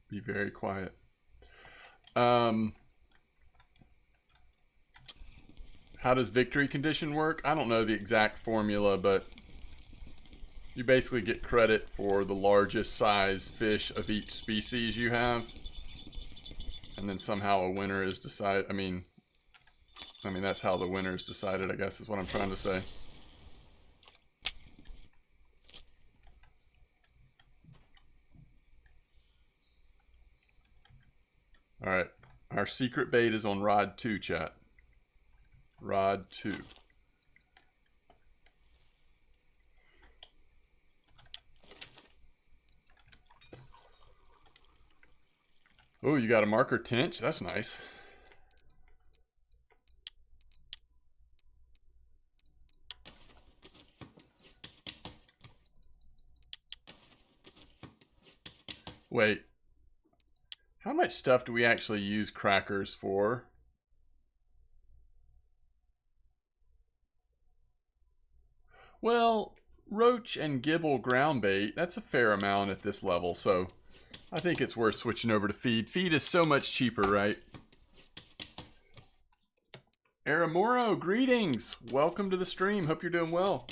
Be very quiet. How does victory condition work? I don't know the exact formula, but you basically get credit for the largest size fish of each species you have. And then somehow a winner is decided. I mean, that's how the winner is decided, I guess, is what I'm trying to say. All right. Our secret bait is on rod 2, chat. Rod 2. Oh, you got a marker 10-inch? That's nice. Wait. How much stuff do we actually use crackers for? Well, roach and gibble ground bait, that's a fair amount at this level, so I think it's worth switching over to feed. Feed is so much cheaper, right? Aramoro, greetings! Welcome to the stream. Hope you're doing well.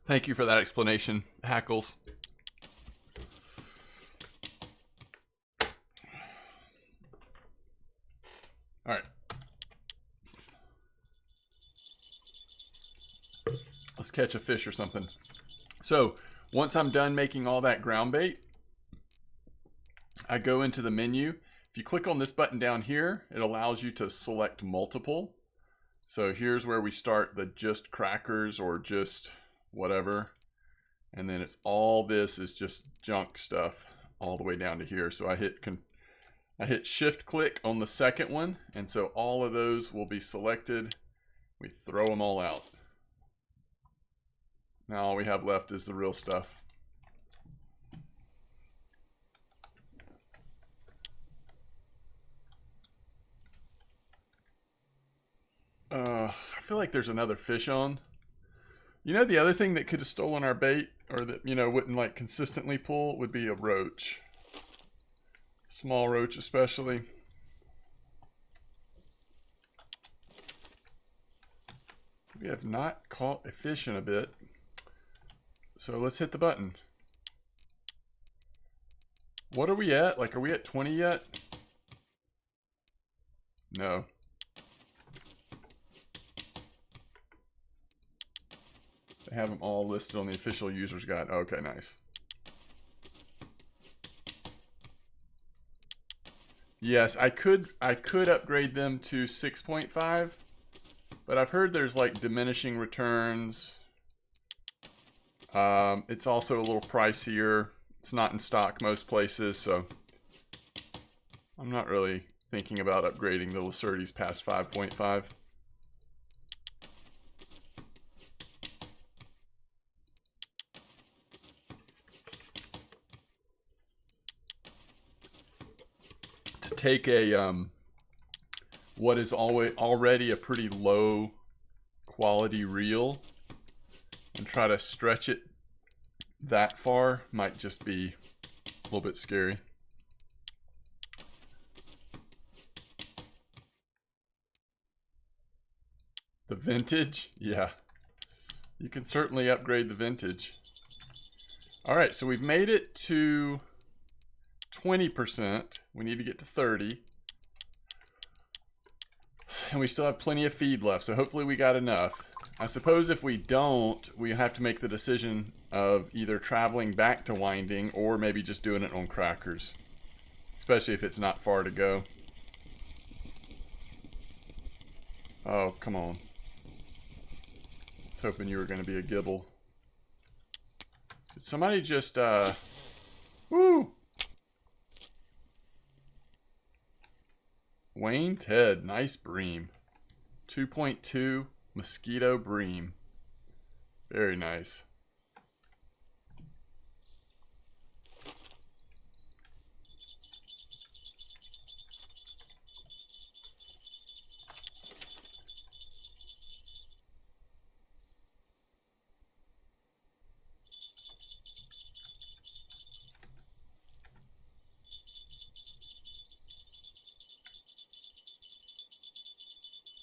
Thank you for that explanation, Hackles. All right. Let's catch a fish or something. So, once I'm done making all that ground bait, I go into the menu. If you click on this button down here, it allows you to select multiple. So here's where we start the just crackers or just whatever. And then it's all this is just junk stuff all the way down to here. So I hit shift click on the second one. And so all of those will be selected. We throw them all out. Now all we have left is the real stuff. feel like there's another fish on. You know, the other thing that could have stolen our bait, or that, you know, wouldn't like consistently pull, would be a roach. Small roach especially. We have not caught a fish in a bit. So let's hit the button. What are we at? Like, are we at 20 yet? No. They have them all listed on the official user's guide. Okay, nice. Yes, I could upgrade them to 6.5, but I've heard there's like diminishing returns. It's also a little pricier. It's not in stock most places, so I'm not really thinking about upgrading the Lacertes past 5.5. To take a what is already a pretty low quality reel and try to stretch it that far might just be a little bit scary. The vintage? Yeah. You can certainly upgrade the vintage. Alright, so we've made it to 20%. We need to get to 30. And we still have plenty of feed left, so hopefully we got enough. I suppose if we don't, we have to make the decision of either traveling back to Winding or maybe just doing it on crackers. Especially if it's not far to go. Oh, come on. I was hoping you were going to be a gibble. Did somebody just, woo! Wayne Ted, nice bream. 2.2 mosquito bream. Very nice.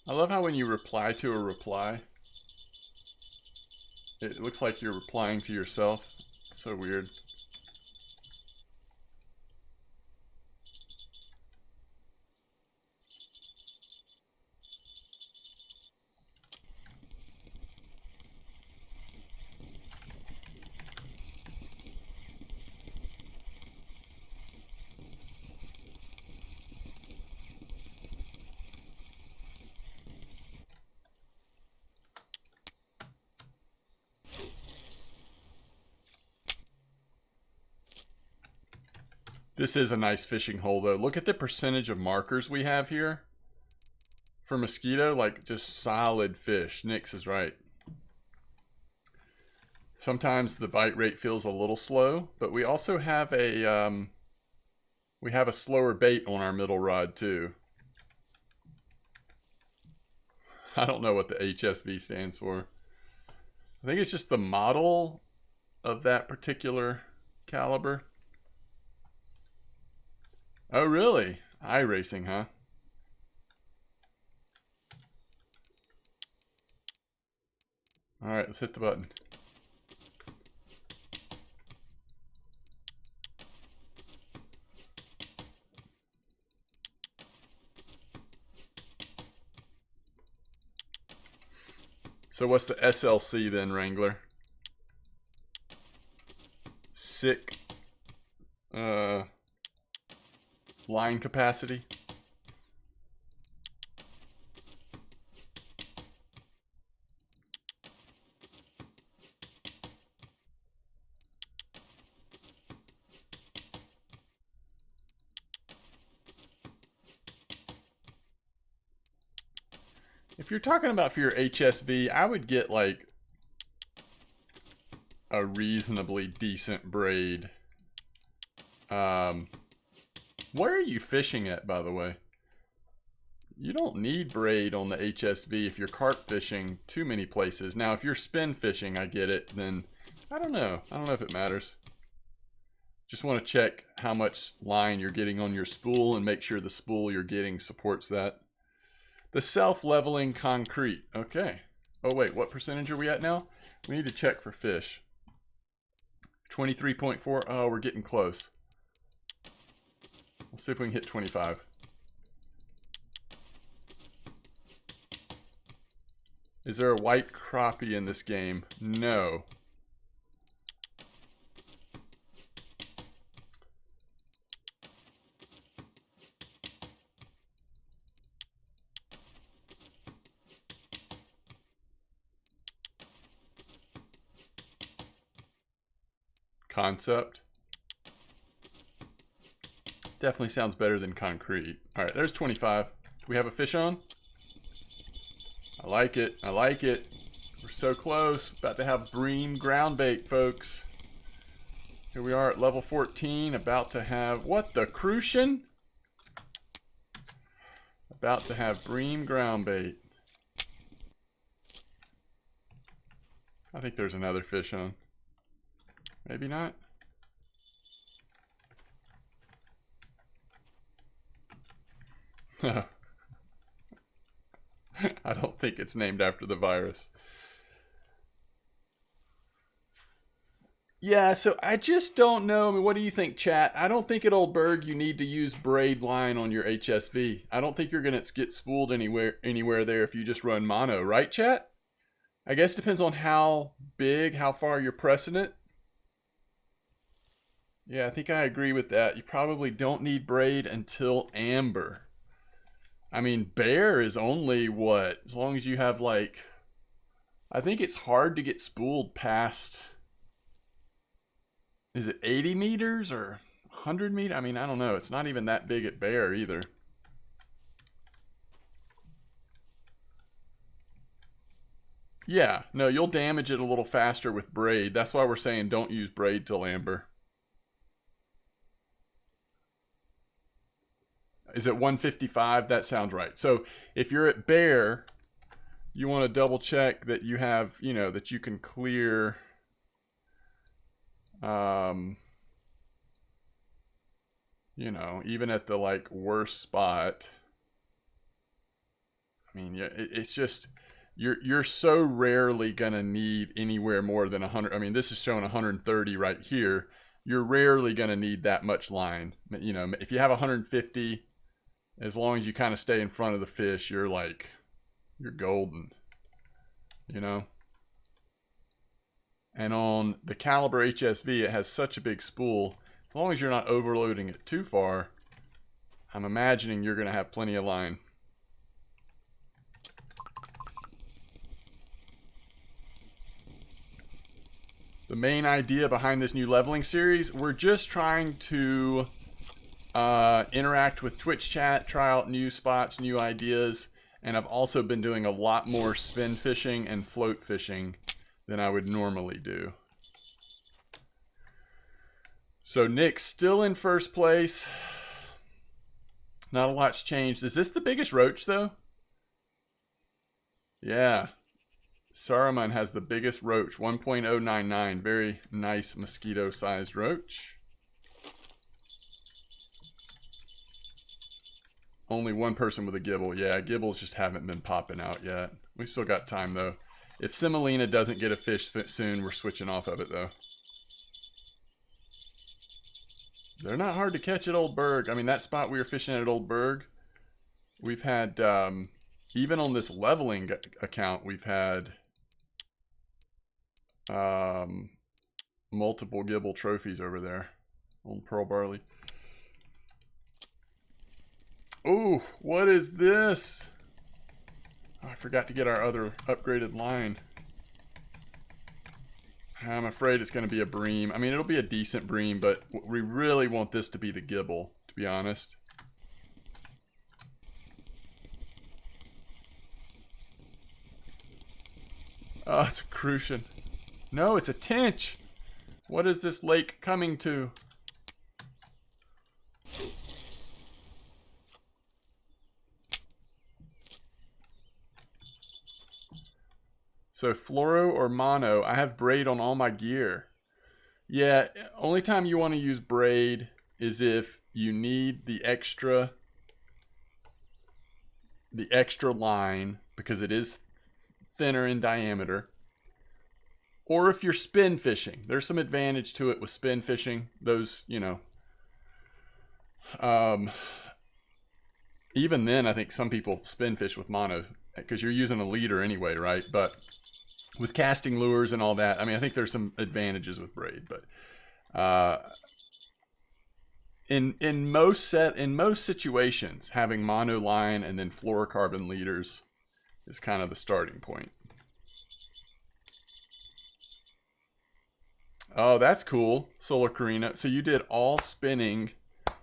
I love how when you reply to a reply, it looks like you're replying to yourself. It's so weird. This is a nice fishing hole though. Look at the percentage of markers we have here. For mosquito, like just solid fish. Nix is right. Sometimes the bite rate feels a little slow, but we also have a slower bait on our middle rod too. I don't know what the HSV stands for. I think it's just the model of that particular caliber. Oh, really? iRacing, huh? All right, let's hit the button. So what's the SLC then, Wrangler? Sick. Line capacity. If you're talking about for your HSV, I would get like a reasonably decent braid. Where are you fishing at, by the way? you don't need braid on the HSV if you're carp fishing too many places. Now, if you're spin fishing, I get it, then I don't know. I don't know if it matters. Just want to check how much line you're getting on your spool and make sure the spool you're getting supports that. The self-leveling concrete. Okay. Oh, wait. What percentage are we at now? We need to check for fish. 23.4. Oh, we're getting close. Let's see if we can hit 25. Is there a white crappie in this game? No. Concept. Definitely sounds better than concrete. All right, there's 25. Do we have a fish on? I like it. I like it. We're so close. About to have bream ground bait, folks. Here we are at level 14. About to have... What the crucian? About to have bream ground bait. I think there's another fish on. Maybe not. I don't think it's named after the virus. Yeah, so I just don't know. I mean, what do you think, chat? I don't think at Old Berg you need to use braid line on your HSV. I don't think you're going to get spooled anywhere there if you just run mono, right, chat? I guess it depends on how big, how far you're pressing it. Yeah, I think I agree with that. You probably don't need braid until amber. I mean, bear is only what? As long as you have like... I think it's hard to get spooled past... Is it 80 meters or 100 meters? I mean, I don't know. It's not even that big at bear either. Yeah, no, you'll damage it a little faster with braid. That's why we're saying don't use braid till amber. Is it 155? That sounds right. So if you're at bear, you want to double check that you have, you know, that you can clear... you know, even at the like worst spot. I mean, yeah, it's just you're so rarely gonna need anywhere more than 100. I mean, this is showing 130 right here. You're rarely gonna need that much line. You know, if you have 150, as long as you kind of stay in front of the fish, you're golden. You know. And on the Caliber HSV, it has such a big spool. As long as you're not overloading it too far, I'm imagining you're going to have plenty of line. The main idea behind this new leveling series, we're just trying to interact with Twitch chat, try out new spots, new ideas, and I've also been doing a lot more spin fishing and float fishing than I would normally do. So Nick's still in first place. Not a lot's changed. Is this the biggest roach though? Yeah. Saruman has the biggest roach, 1.099. Very nice mosquito-sized roach. Only one person with a gibble. Yeah, gibbles just haven't been popping out yet. We've still got time though. If Semolina doesn't get a fish soon, we're switching off of it, though. They're not hard to catch at Old Berg. I mean, that spot we were fishing at Old Berg, we've had, even on this leveling account, we've had multiple gibble trophies over there. Old Pearl Barley. Ooh, what is this? Oh, I forgot to get our other upgraded line. I'm afraid it's going to be a bream. I mean, it'll be a decent bream, but we really want this to be the gibble, to be honest. Oh, it's a crucian. No, it's a tench. What is this lake coming to? So fluoro or mono, I have braid on all my gear. Yeah, only time you want to use braid is if you need the extra line because it is thinner in diameter. Or if you're spin fishing. There's some advantage to it with spin fishing. Those, you know, even then I think some people spin fish with mono because you're using a leader anyway, right? But with casting lures and all that, I mean, I think there's some advantages with braid, but in most situations, having mono line and then fluorocarbon leaders is kind of the starting point. Oh, that's cool, Solar Carina. So you did all spinning,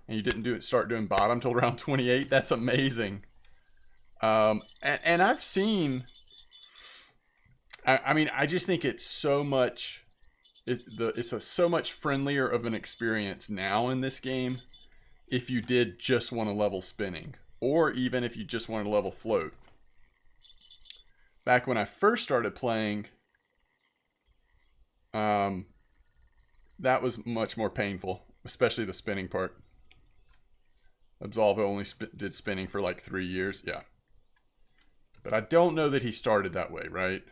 and you didn't start doing bottom till around 28. That's amazing. And I've seen. I mean, I just think it's so much. It's so much friendlier of an experience now in this game if you did just want to level spinning, or even if you just wanted to level float. Back when I first started playing, that was much more painful, especially the spinning part. Absolvo only did spinning for like 3 years, yeah. But I don't know that he started that way, right?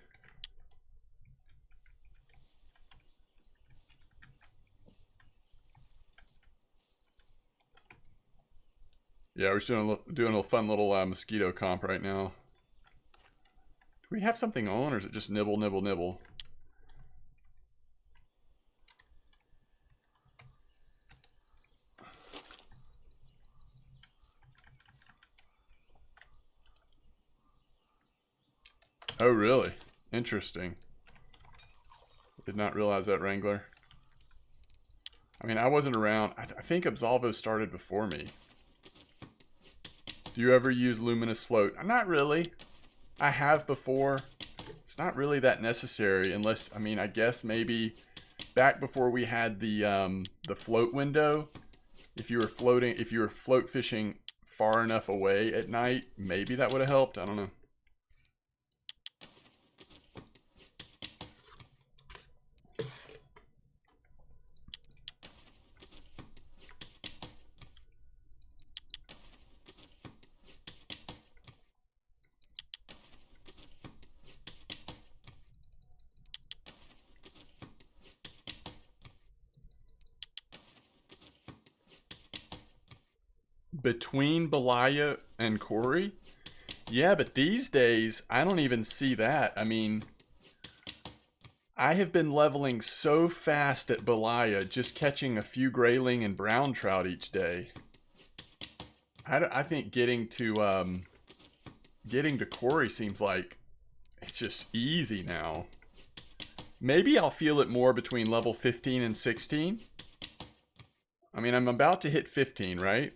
Yeah, we're just doing a fun little mosquito comp right now. Do we have something on, or is it just nibble, nibble, nibble? Oh, really? Interesting. Did not realize that, Wrangler. I mean, I wasn't around. I think Absolvo started before me. Do you ever use Luminous Float? Not really. I have before. It's not really that necessary unless, I mean, I guess maybe back before we had the float window, if you were float fishing far enough away at night, maybe that would have helped. I don't know. Between Belaya and Corey? Yeah, but these days, I don't even see that. I mean, I have been leveling so fast at Belaya, just catching a few grayling and brown trout each day. I think getting to Corey seems like it's just easy now. Maybe I'll feel it more between level 15 and 16. I mean, I'm about to hit 15, right?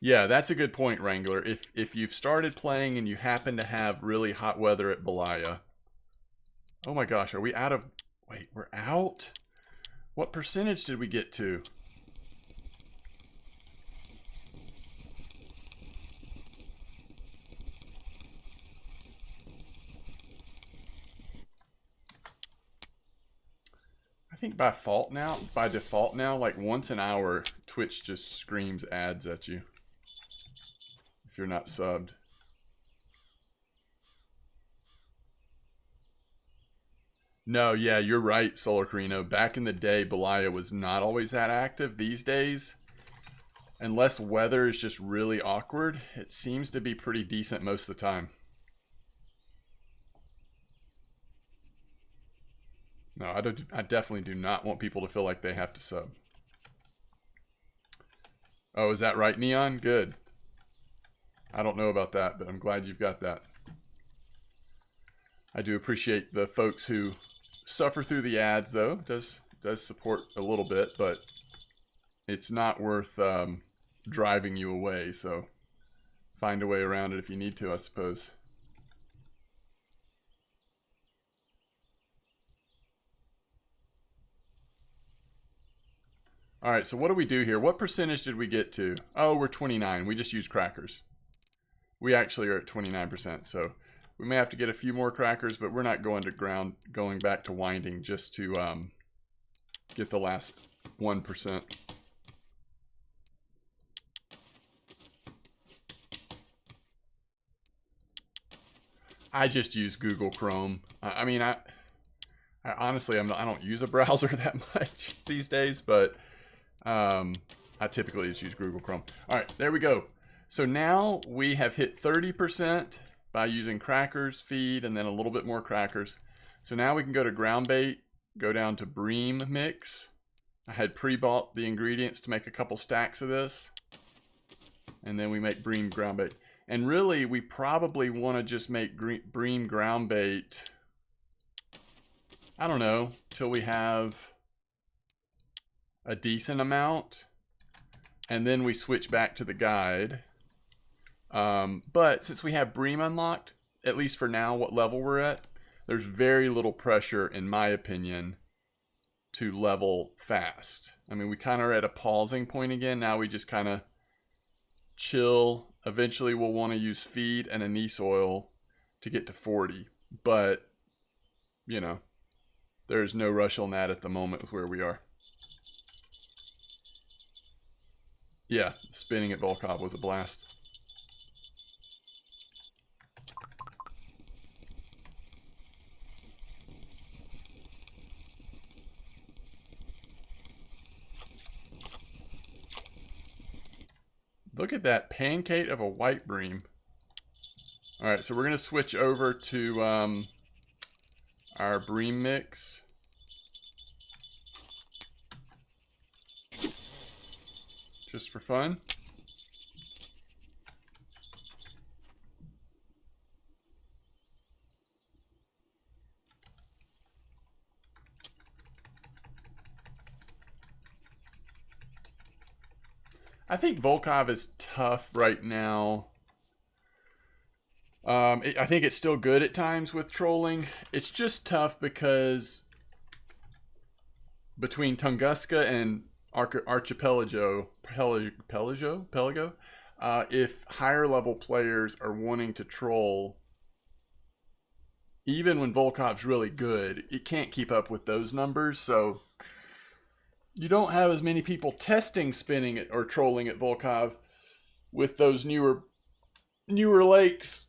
Yeah, that's a good point, Wrangler. If you've started playing and you happen to have really hot weather at Belaya. Oh my gosh, are we out of... Wait, we're out? What percentage did we get to? I think by default now, like once an hour, Twitch just screams ads at you. If you're not subbed. No, yeah, you're right, Solar Carino. Back in the day, Belaya was not always that active. These days, unless weather is just really awkward, it seems to be pretty decent most of the time. No, I definitely do not want people to feel like they have to sub. Oh, is that right, Neon? Good. I don't know about that, but I'm glad you've got that. I do appreciate the folks who suffer through the ads, though. Does support a little bit, but it's not worth driving you away. So find a way around it if you need to, I suppose. All right, so what do we do here? What percentage did we get to? Oh, we're 29. We just used crackers. We actually are at 29%. So We may have to get a few more crackers, but we're not going back to winding just to get the last 1%. I just use Google Chrome. I mean, I honestly, I don't use a browser that much these days, but I typically just use Google Chrome. All right, there we go. So now we have hit 30% by using crackers, feed, and then a little bit more crackers. So now we can go to Groundbait, go down to Bream Mix. I had pre-bought the ingredients to make a couple stacks of this. And then we make Bream Groundbait. And really, we probably want to just make Bream Groundbait, I don't know, till we have a decent amount. And then we switch back to the guide. But since we have Bream unlocked, at least for now, what level we're at, there's very little pressure, in my opinion, to level fast. I mean, we kind of are at a pausing point again. Now we just kind of chill. Eventually we'll want to use feed and anise oil to get to 40. But, you know, there's no rush on that at the moment with where we are. Yeah, spinning at Volkov was a blast. Look at that pancake of a white bream. All right, so we're going to switch over to our bream mix. Just for fun. I think Volkov is tough right now. I think it's still good at times with trolling. It's just tough because between Tunguska and Archipelago, if higher level players are wanting to troll, even when Volkov's really good, it can't keep up with those numbers. So you don't have as many people testing spinning it or trolling at Volkov with those newer lakes.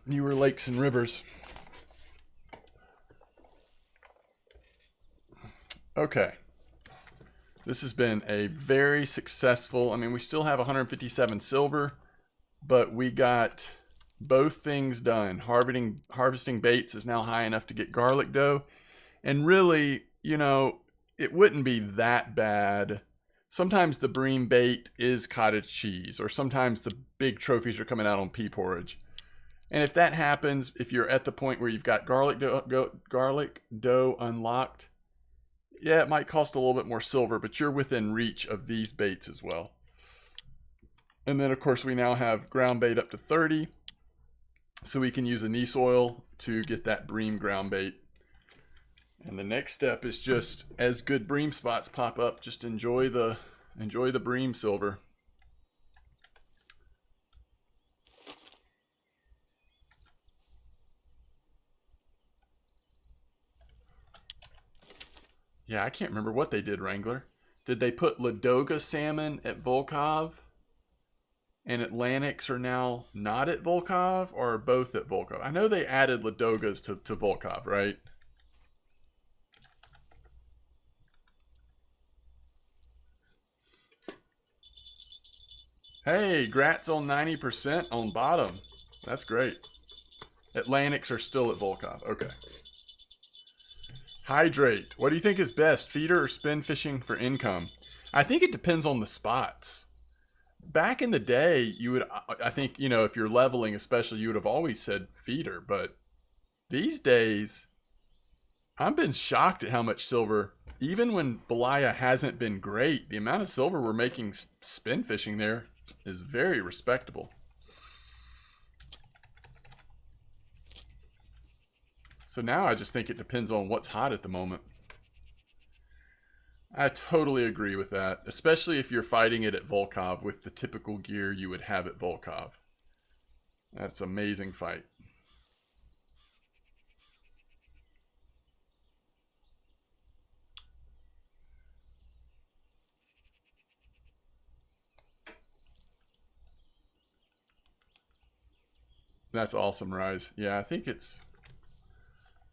Newer lakes and rivers. Okay. This has been a very successful, I mean, we still have 157 silver, but we got both things done. Harvesting baits is now high enough to get garlic dough. And really, you know, it wouldn't be that bad. Sometimes the bream bait is cottage cheese, or sometimes the big trophies are coming out on pea porridge. And if that happens, if you're at the point where you've got garlic dough unlocked, yeah, it might cost a little bit more silver, but you're within reach of these baits as well. And then, of course, we now have ground bait up to 30, so we can use anise oil to get that bream ground bait. And the next step is just, as good bream spots pop up, just enjoy the bream silver. Yeah, I can't remember what they did, Wrangler. Did they put Ladoga salmon at Volkov and Atlantics are now not at Volkov, or are both at Volkov? I know they added Ladogas to Volkov, right? Hey, Grat's on 90% on bottom. That's great. Atlantics are still at Volkov. Okay. Hydrate. What do you think is best, feeder or spin fishing for income? I think it depends on the spots. Back in the day, you would, I think, you know, if you're leveling especially, you would have always said feeder. But these days, I've been shocked at how much silver, even when Belaya hasn't been great, the amount of silver we're making spin fishing there is very respectable. So now I just think it depends on what's hot at the moment. I totally agree with that, especially if you're fighting it at Volkov with the typical gear you would have at Volkov. That's an amazing fight. That's awesome, Rise. Yeah, I think it's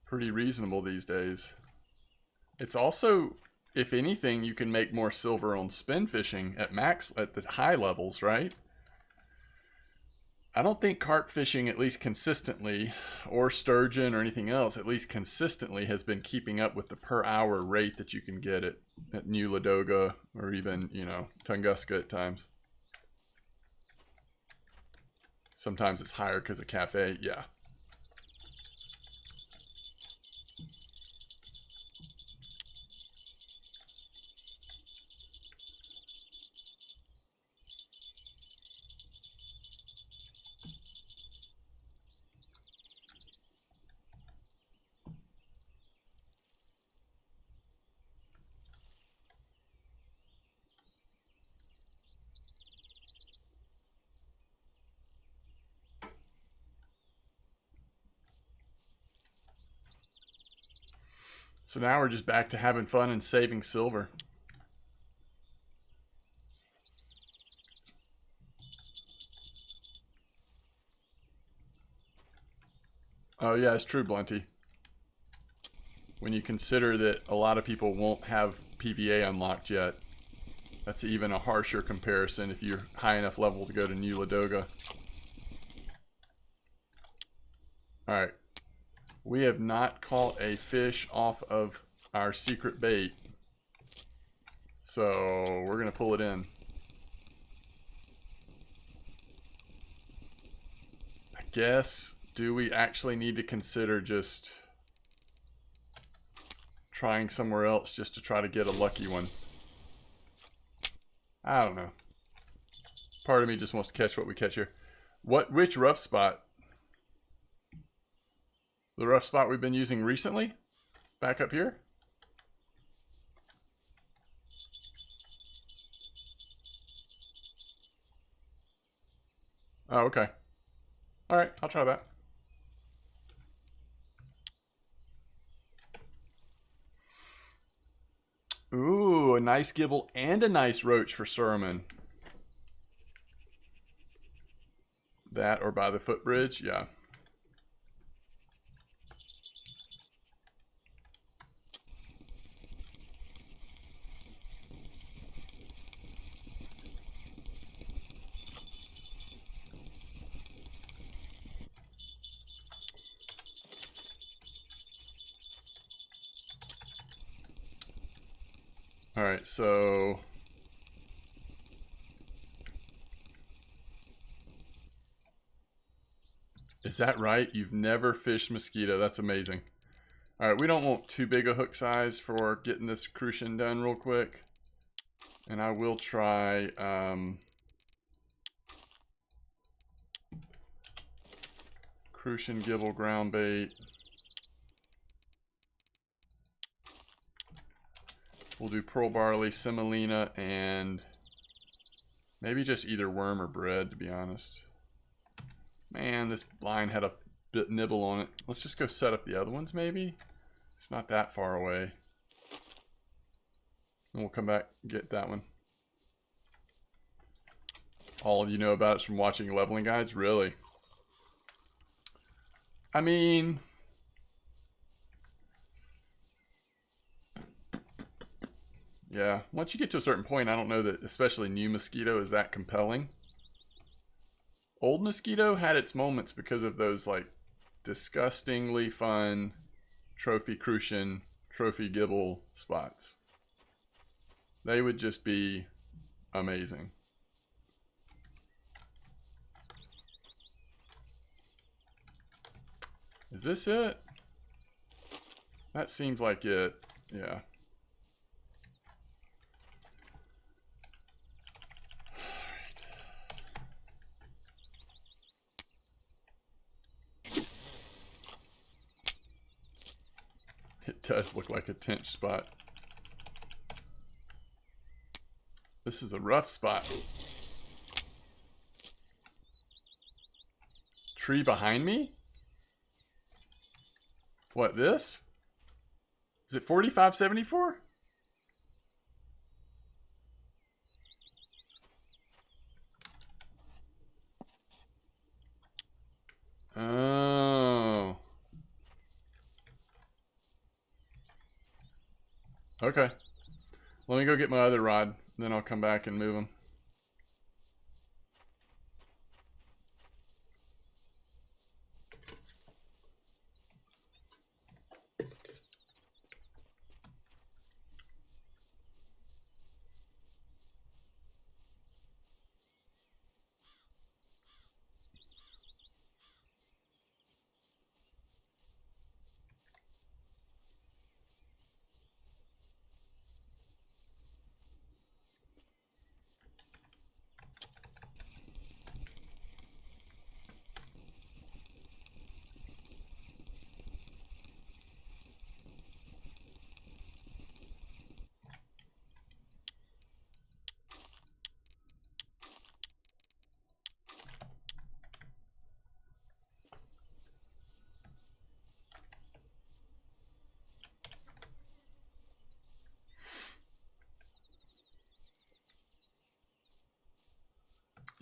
pretty reasonable these days. It's also, if anything, you can make more silver on spin fishing at max, at the high levels, right? I don't think carp fishing, at least consistently, or sturgeon or anything else, at least consistently, has been keeping up with the per hour rate that you can get at New Ladoga or even, you know, Tunguska at times. Sometimes it's higher because of cafe. Yeah. So now we're just back to having fun and saving silver. Oh yeah, it's true, Blunty. When you consider that a lot of people won't have PVA unlocked yet, that's even a harsher comparison if you're high enough level to go to New Ladoga. Alright. We have not caught a fish off of our secret bait. So we're going to pull it in. I guess, do we actually need to consider just trying somewhere else just to try to get a lucky one? I don't know. Part of me just wants to catch what we catch here. Which rough spot? The rough spot we've been using recently? Back up here? Oh, okay. Alright, I'll try that. Ooh, a nice gibble and a nice roach for Surman. That or by the footbridge, yeah. Alright, so is that right? You've never fished mosquito. That's amazing. Alright, we don't want too big a hook size for getting this crucian done real quick. And I will try crucian gibble ground bait. We'll do pearl barley, semolina, and maybe just either worm or bread, to be honest. Man, this line had a bit nibble on it. Let's just go set up the other ones, maybe? It's not that far away. And we'll come back and get that one. All of you know about it from watching leveling guides? Really? I mean, yeah, once you get to a certain point, I don't know that especially new mosquito is that compelling. Old mosquito had its moments because of those like disgustingly fun trophy crucian, trophy gibble spots. They would just be amazing. Is this it? That seems like it. Yeah. It does look like a tench spot. This is a rough spot. Tree behind me? What, this? Is it 4574? Oh. Okay. Let me go get my other rod, then I'll come back and move them.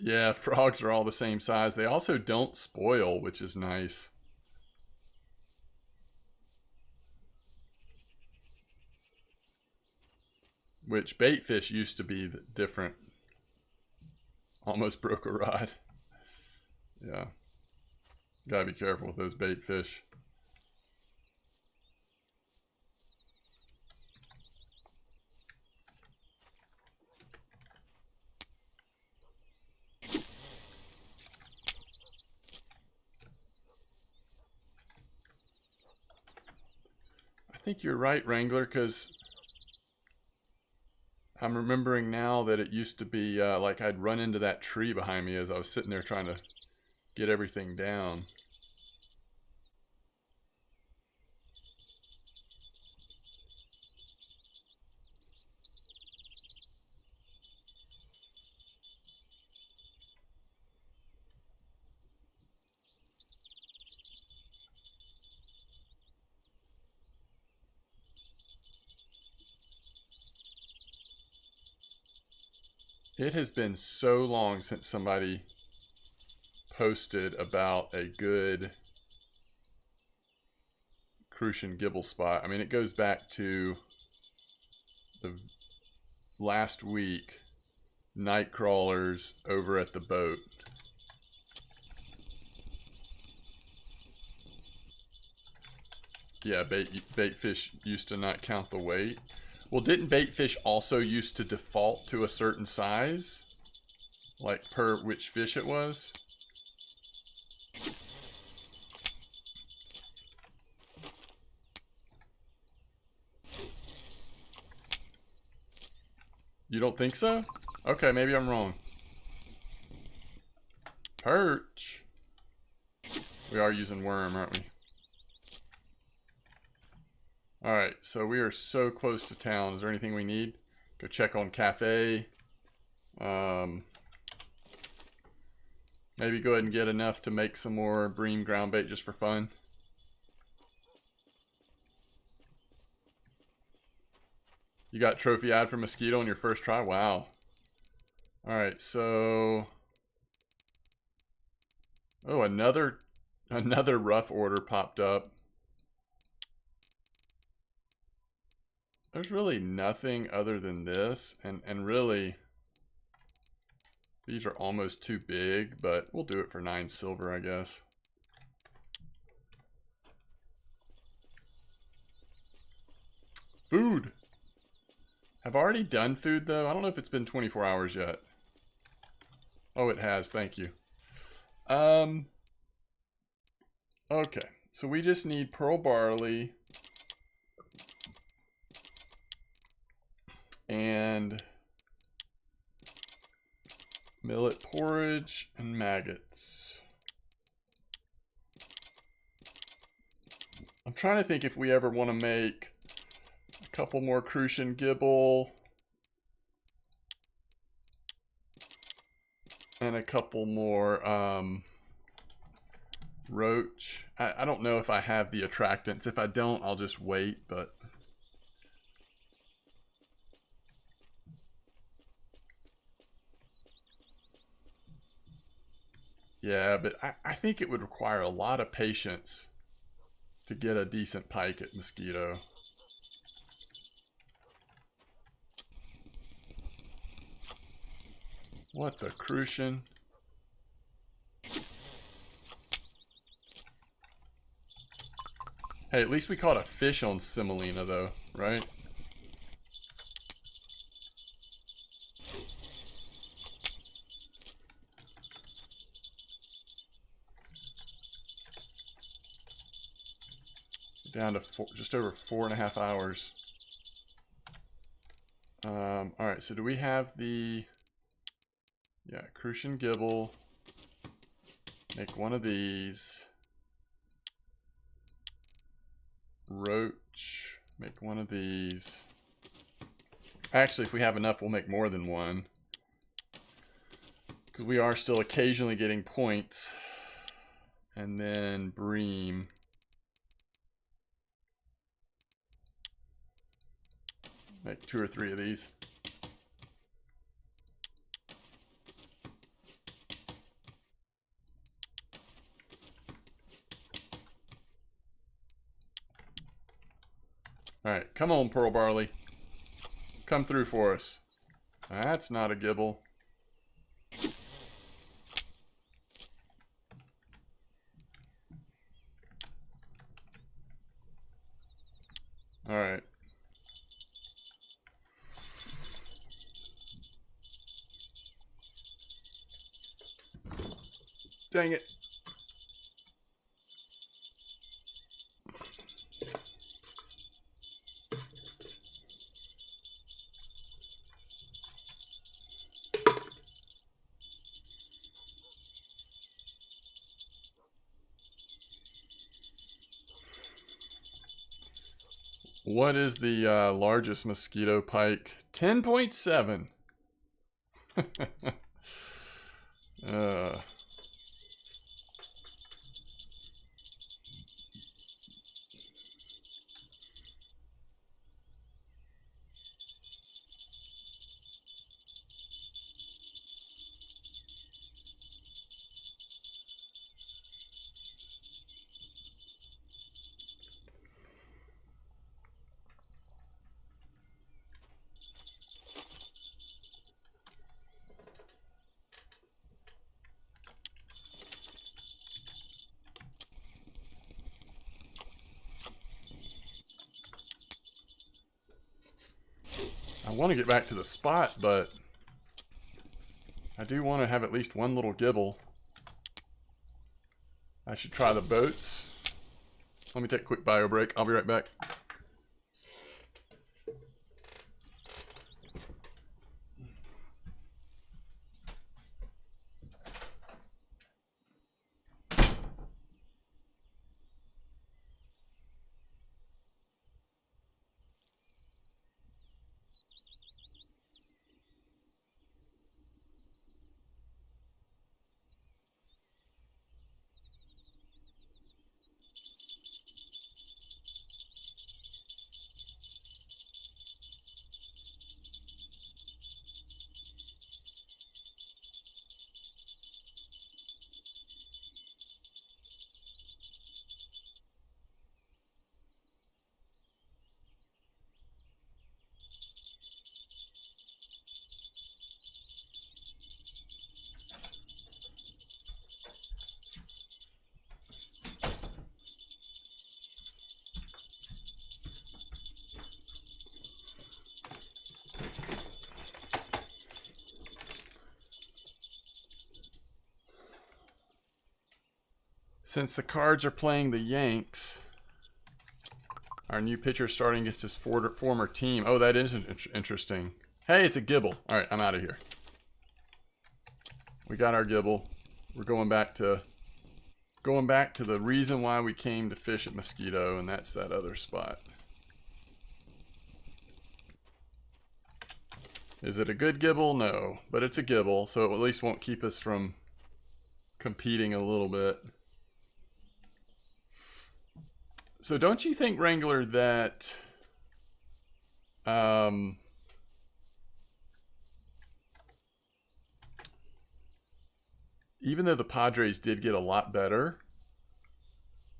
Yeah, frogs are all the same size. They also don't spoil, which is nice. Which bait fish used to be different. Almost broke a rod. Yeah. Gotta be careful with those bait fish. I think you're right, Wrangler, because I'm remembering now that it used to be like I'd run into that tree behind me as I was sitting there trying to get everything down. It has been so long since somebody posted about a good crucian gibble spot. I mean, it goes back to the last week, night crawlers over at the boat. Yeah, bait fish used to not count the weight. Well, didn't bait fish also used to default to a certain size? Like per which fish it was? You don't think so? Okay, maybe I'm wrong. Perch. We are using worm, aren't we? Alright, so we are so close to town. Is there anything we need? Go check on cafe. Maybe go ahead and get enough to make some more bream ground bait just for fun. You got trophy ad for mosquito on your first try? Wow. Alright, so... Oh, another rough order popped up. There's really nothing other than this, and really, these are almost too big, but we'll do it for 9 silver, I guess. Food! I've already done food, though. I don't know if it's been 24 hours yet. Oh, it has. Thank you. Okay. So we just need pearl barley and millet porridge and maggots. I'm trying to think if we ever want to make a couple more crucian gibble and a couple more Roach. I don't know if I have the attractants. If I don't, I'll just wait, but... Yeah, but I think it would require a lot of patience to get a decent pike at mosquito. What the crucian? Hey, at least we caught a fish on Semolina though, right? Down to just over 4.5 hours. Alright, so do we have the... Yeah, Crucian Gibble. Make one of these. Roach. Make one of these. Actually, if we have enough, we'll make more than one. Because we are still occasionally getting points. And then Bream. Make 2 or 3 of these. Alright, come on, Pearl Barley. Come through for us. That's not a gibble. Alright. Dang it. What is the largest mosquito pike? 10.7. I want to get back to the spot, but I do want to have at least one little gibble. I should try the boats. Let me take a quick bio break. I'll be right back. Since the Cards are playing the Yanks, our new pitcher starting against his former team. Oh, that is interesting. Hey, it's a gibble. All right, I'm out of here. We got our gibble. We're going back to the reason why we came to fish at Mosquito, and that's that other spot. Is it a good gibble? No, but it's a gibble, so it at least won't keep us from competing a little bit. So don't you think, Wrangler, that even though the Padres did get a lot better,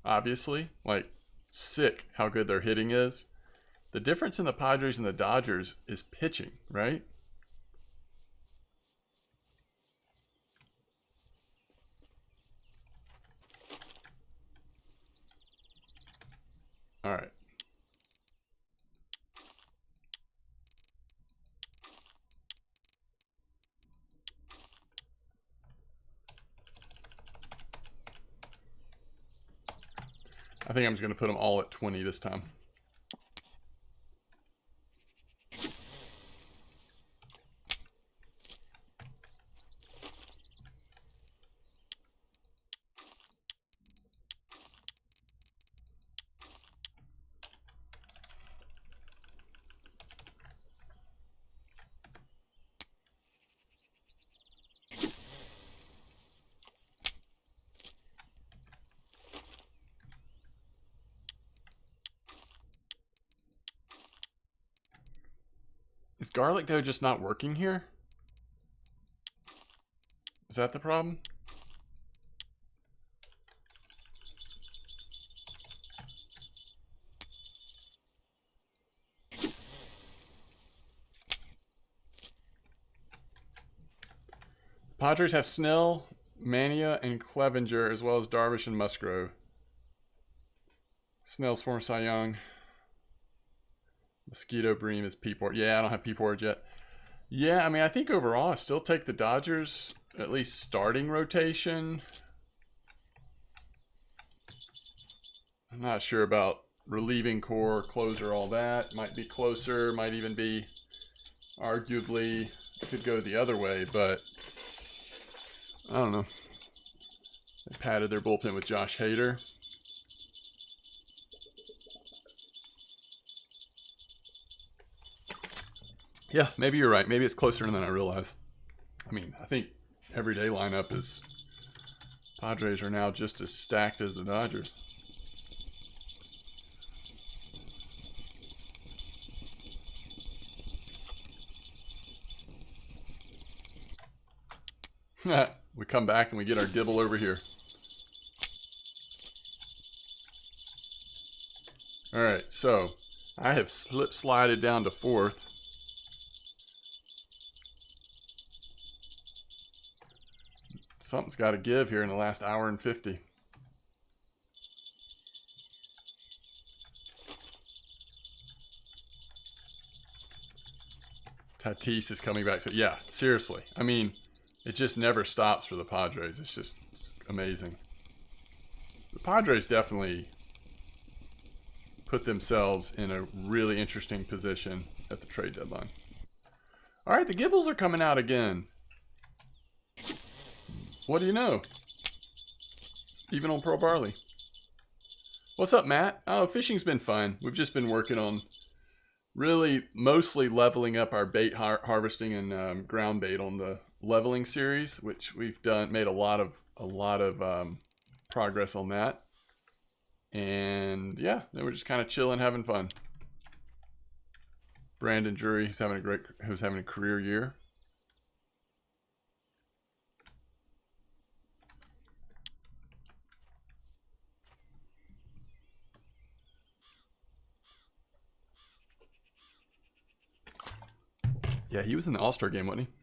obviously, like sick how good their hitting is, the difference in the Padres and the Dodgers is pitching, right? All right. I think I'm just going to put them all at 20 this time. Is garlic dough just not working here? Is that the problem? Padres have Snell, Mania, and Clevenger, as well as Darvish and Musgrove. Snell's former Cy Young. Mosquito Bream is P Port. Yeah, I don't have P Port yet. Yeah, I mean, I think overall I still take the Dodgers, at least starting rotation. I'm not sure about relieving core, closer, all that. Might be closer, might even be arguably could go the other way, but I don't know. They padded their bullpen with Josh Hader. Yeah, maybe you're right. Maybe it's closer than I realize. I mean, I think everyday lineup is Padres are now just as stacked as the Dodgers. We come back and we get our Dibble over here. All right, so I have slided down to 4th. Something's got to give here in the last hour and 50. Tatis is coming back. So yeah, seriously. I mean, it just never stops for the Padres. It's amazing. The Padres definitely put themselves in a really interesting position at the trade deadline. All right, the Gibbles are coming out again. What do you know? Even on Pro Barley. What's up, Matt? Oh, fishing's been fun. We've just been working on really mostly leveling up our bait harvesting and ground bait on the leveling series, which we've made a lot of progress on that. And yeah, then we're just kind of chilling, having fun. Brandon Drury, who's having a career year. Yeah, he was in the All-Star game, wasn't he?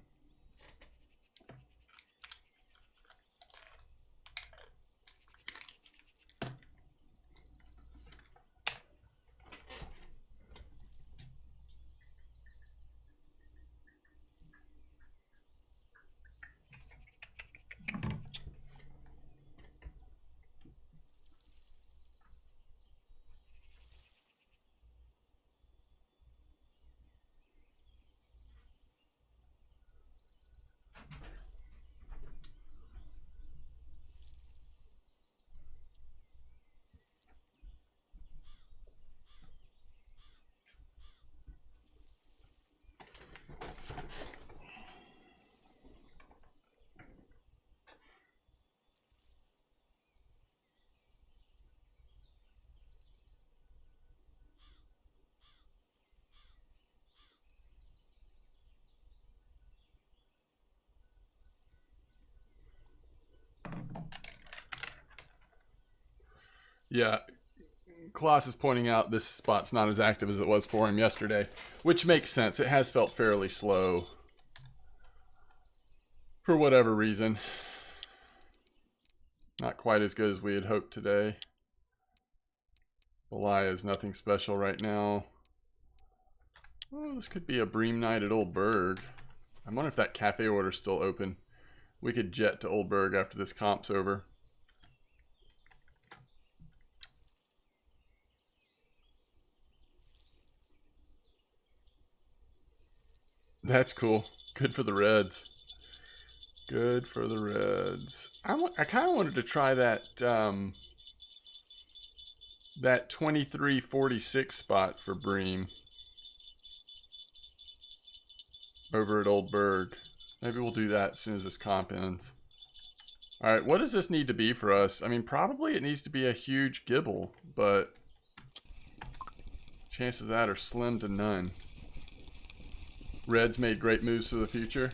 Yeah, Klaus is pointing out this spot's not as active as it was for him yesterday, which makes sense. It has felt fairly slow for whatever reason. Not quite as good as we had hoped today. Belaya is nothing special right now. Well, this could be a Bream night at Old Berg. I wonder if that cafe order's still open. We could jet to Old Berg after this comp's over. That's cool. Good for the Reds. Good for the Reds. I kind of wanted to try that that 2346 spot for Bream over at Old Berg. Maybe we'll do that as soon as this comp ends. All right, what does this need to be for us? I mean, probably it needs to be a huge gibble, but chances of that are slim to none. Reds made great moves for the future.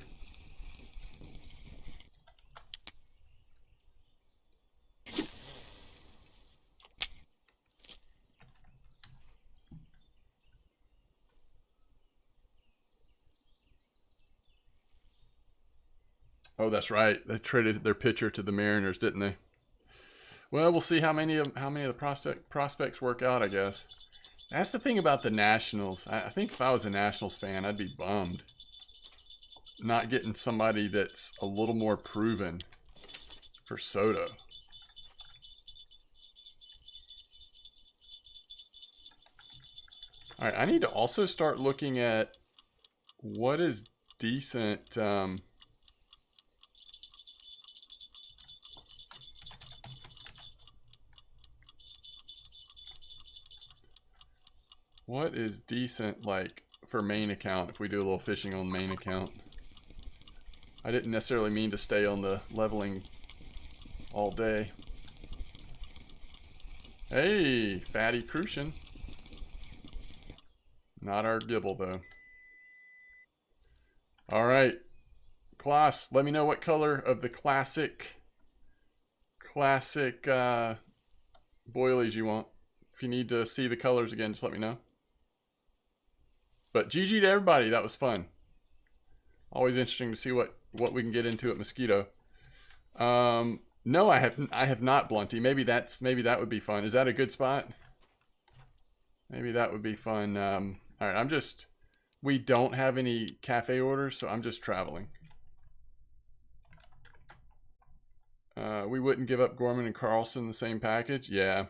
Oh, that's right. They traded their pitcher to the Mariners, didn't they? Well, we'll see how many of the prospects work out, I guess. That's the thing about the Nationals. I think if I was a Nationals fan, I'd be bummed not getting somebody that's a little more proven for Soto. All right, I need to also start looking at what is decent. What is decent, like, for main account, if we do a little fishing on main account? I didn't necessarily mean to stay on the leveling all day. Hey, Fatty Crucian. Not our Gibble, though. All right. Klaus, let me know what color of the classic boilies you want. If you need to see the colors again, just let me know. But GG to everybody. That was fun. Always interesting to see what we can get into at Mosquito. No, I have not, Blunty. Maybe that would be fun. Is that a good spot? Maybe that would be fun. All right, we don't have any cafe orders, so I'm just traveling. We wouldn't give up Gorman and Carlson the same package. Yeah,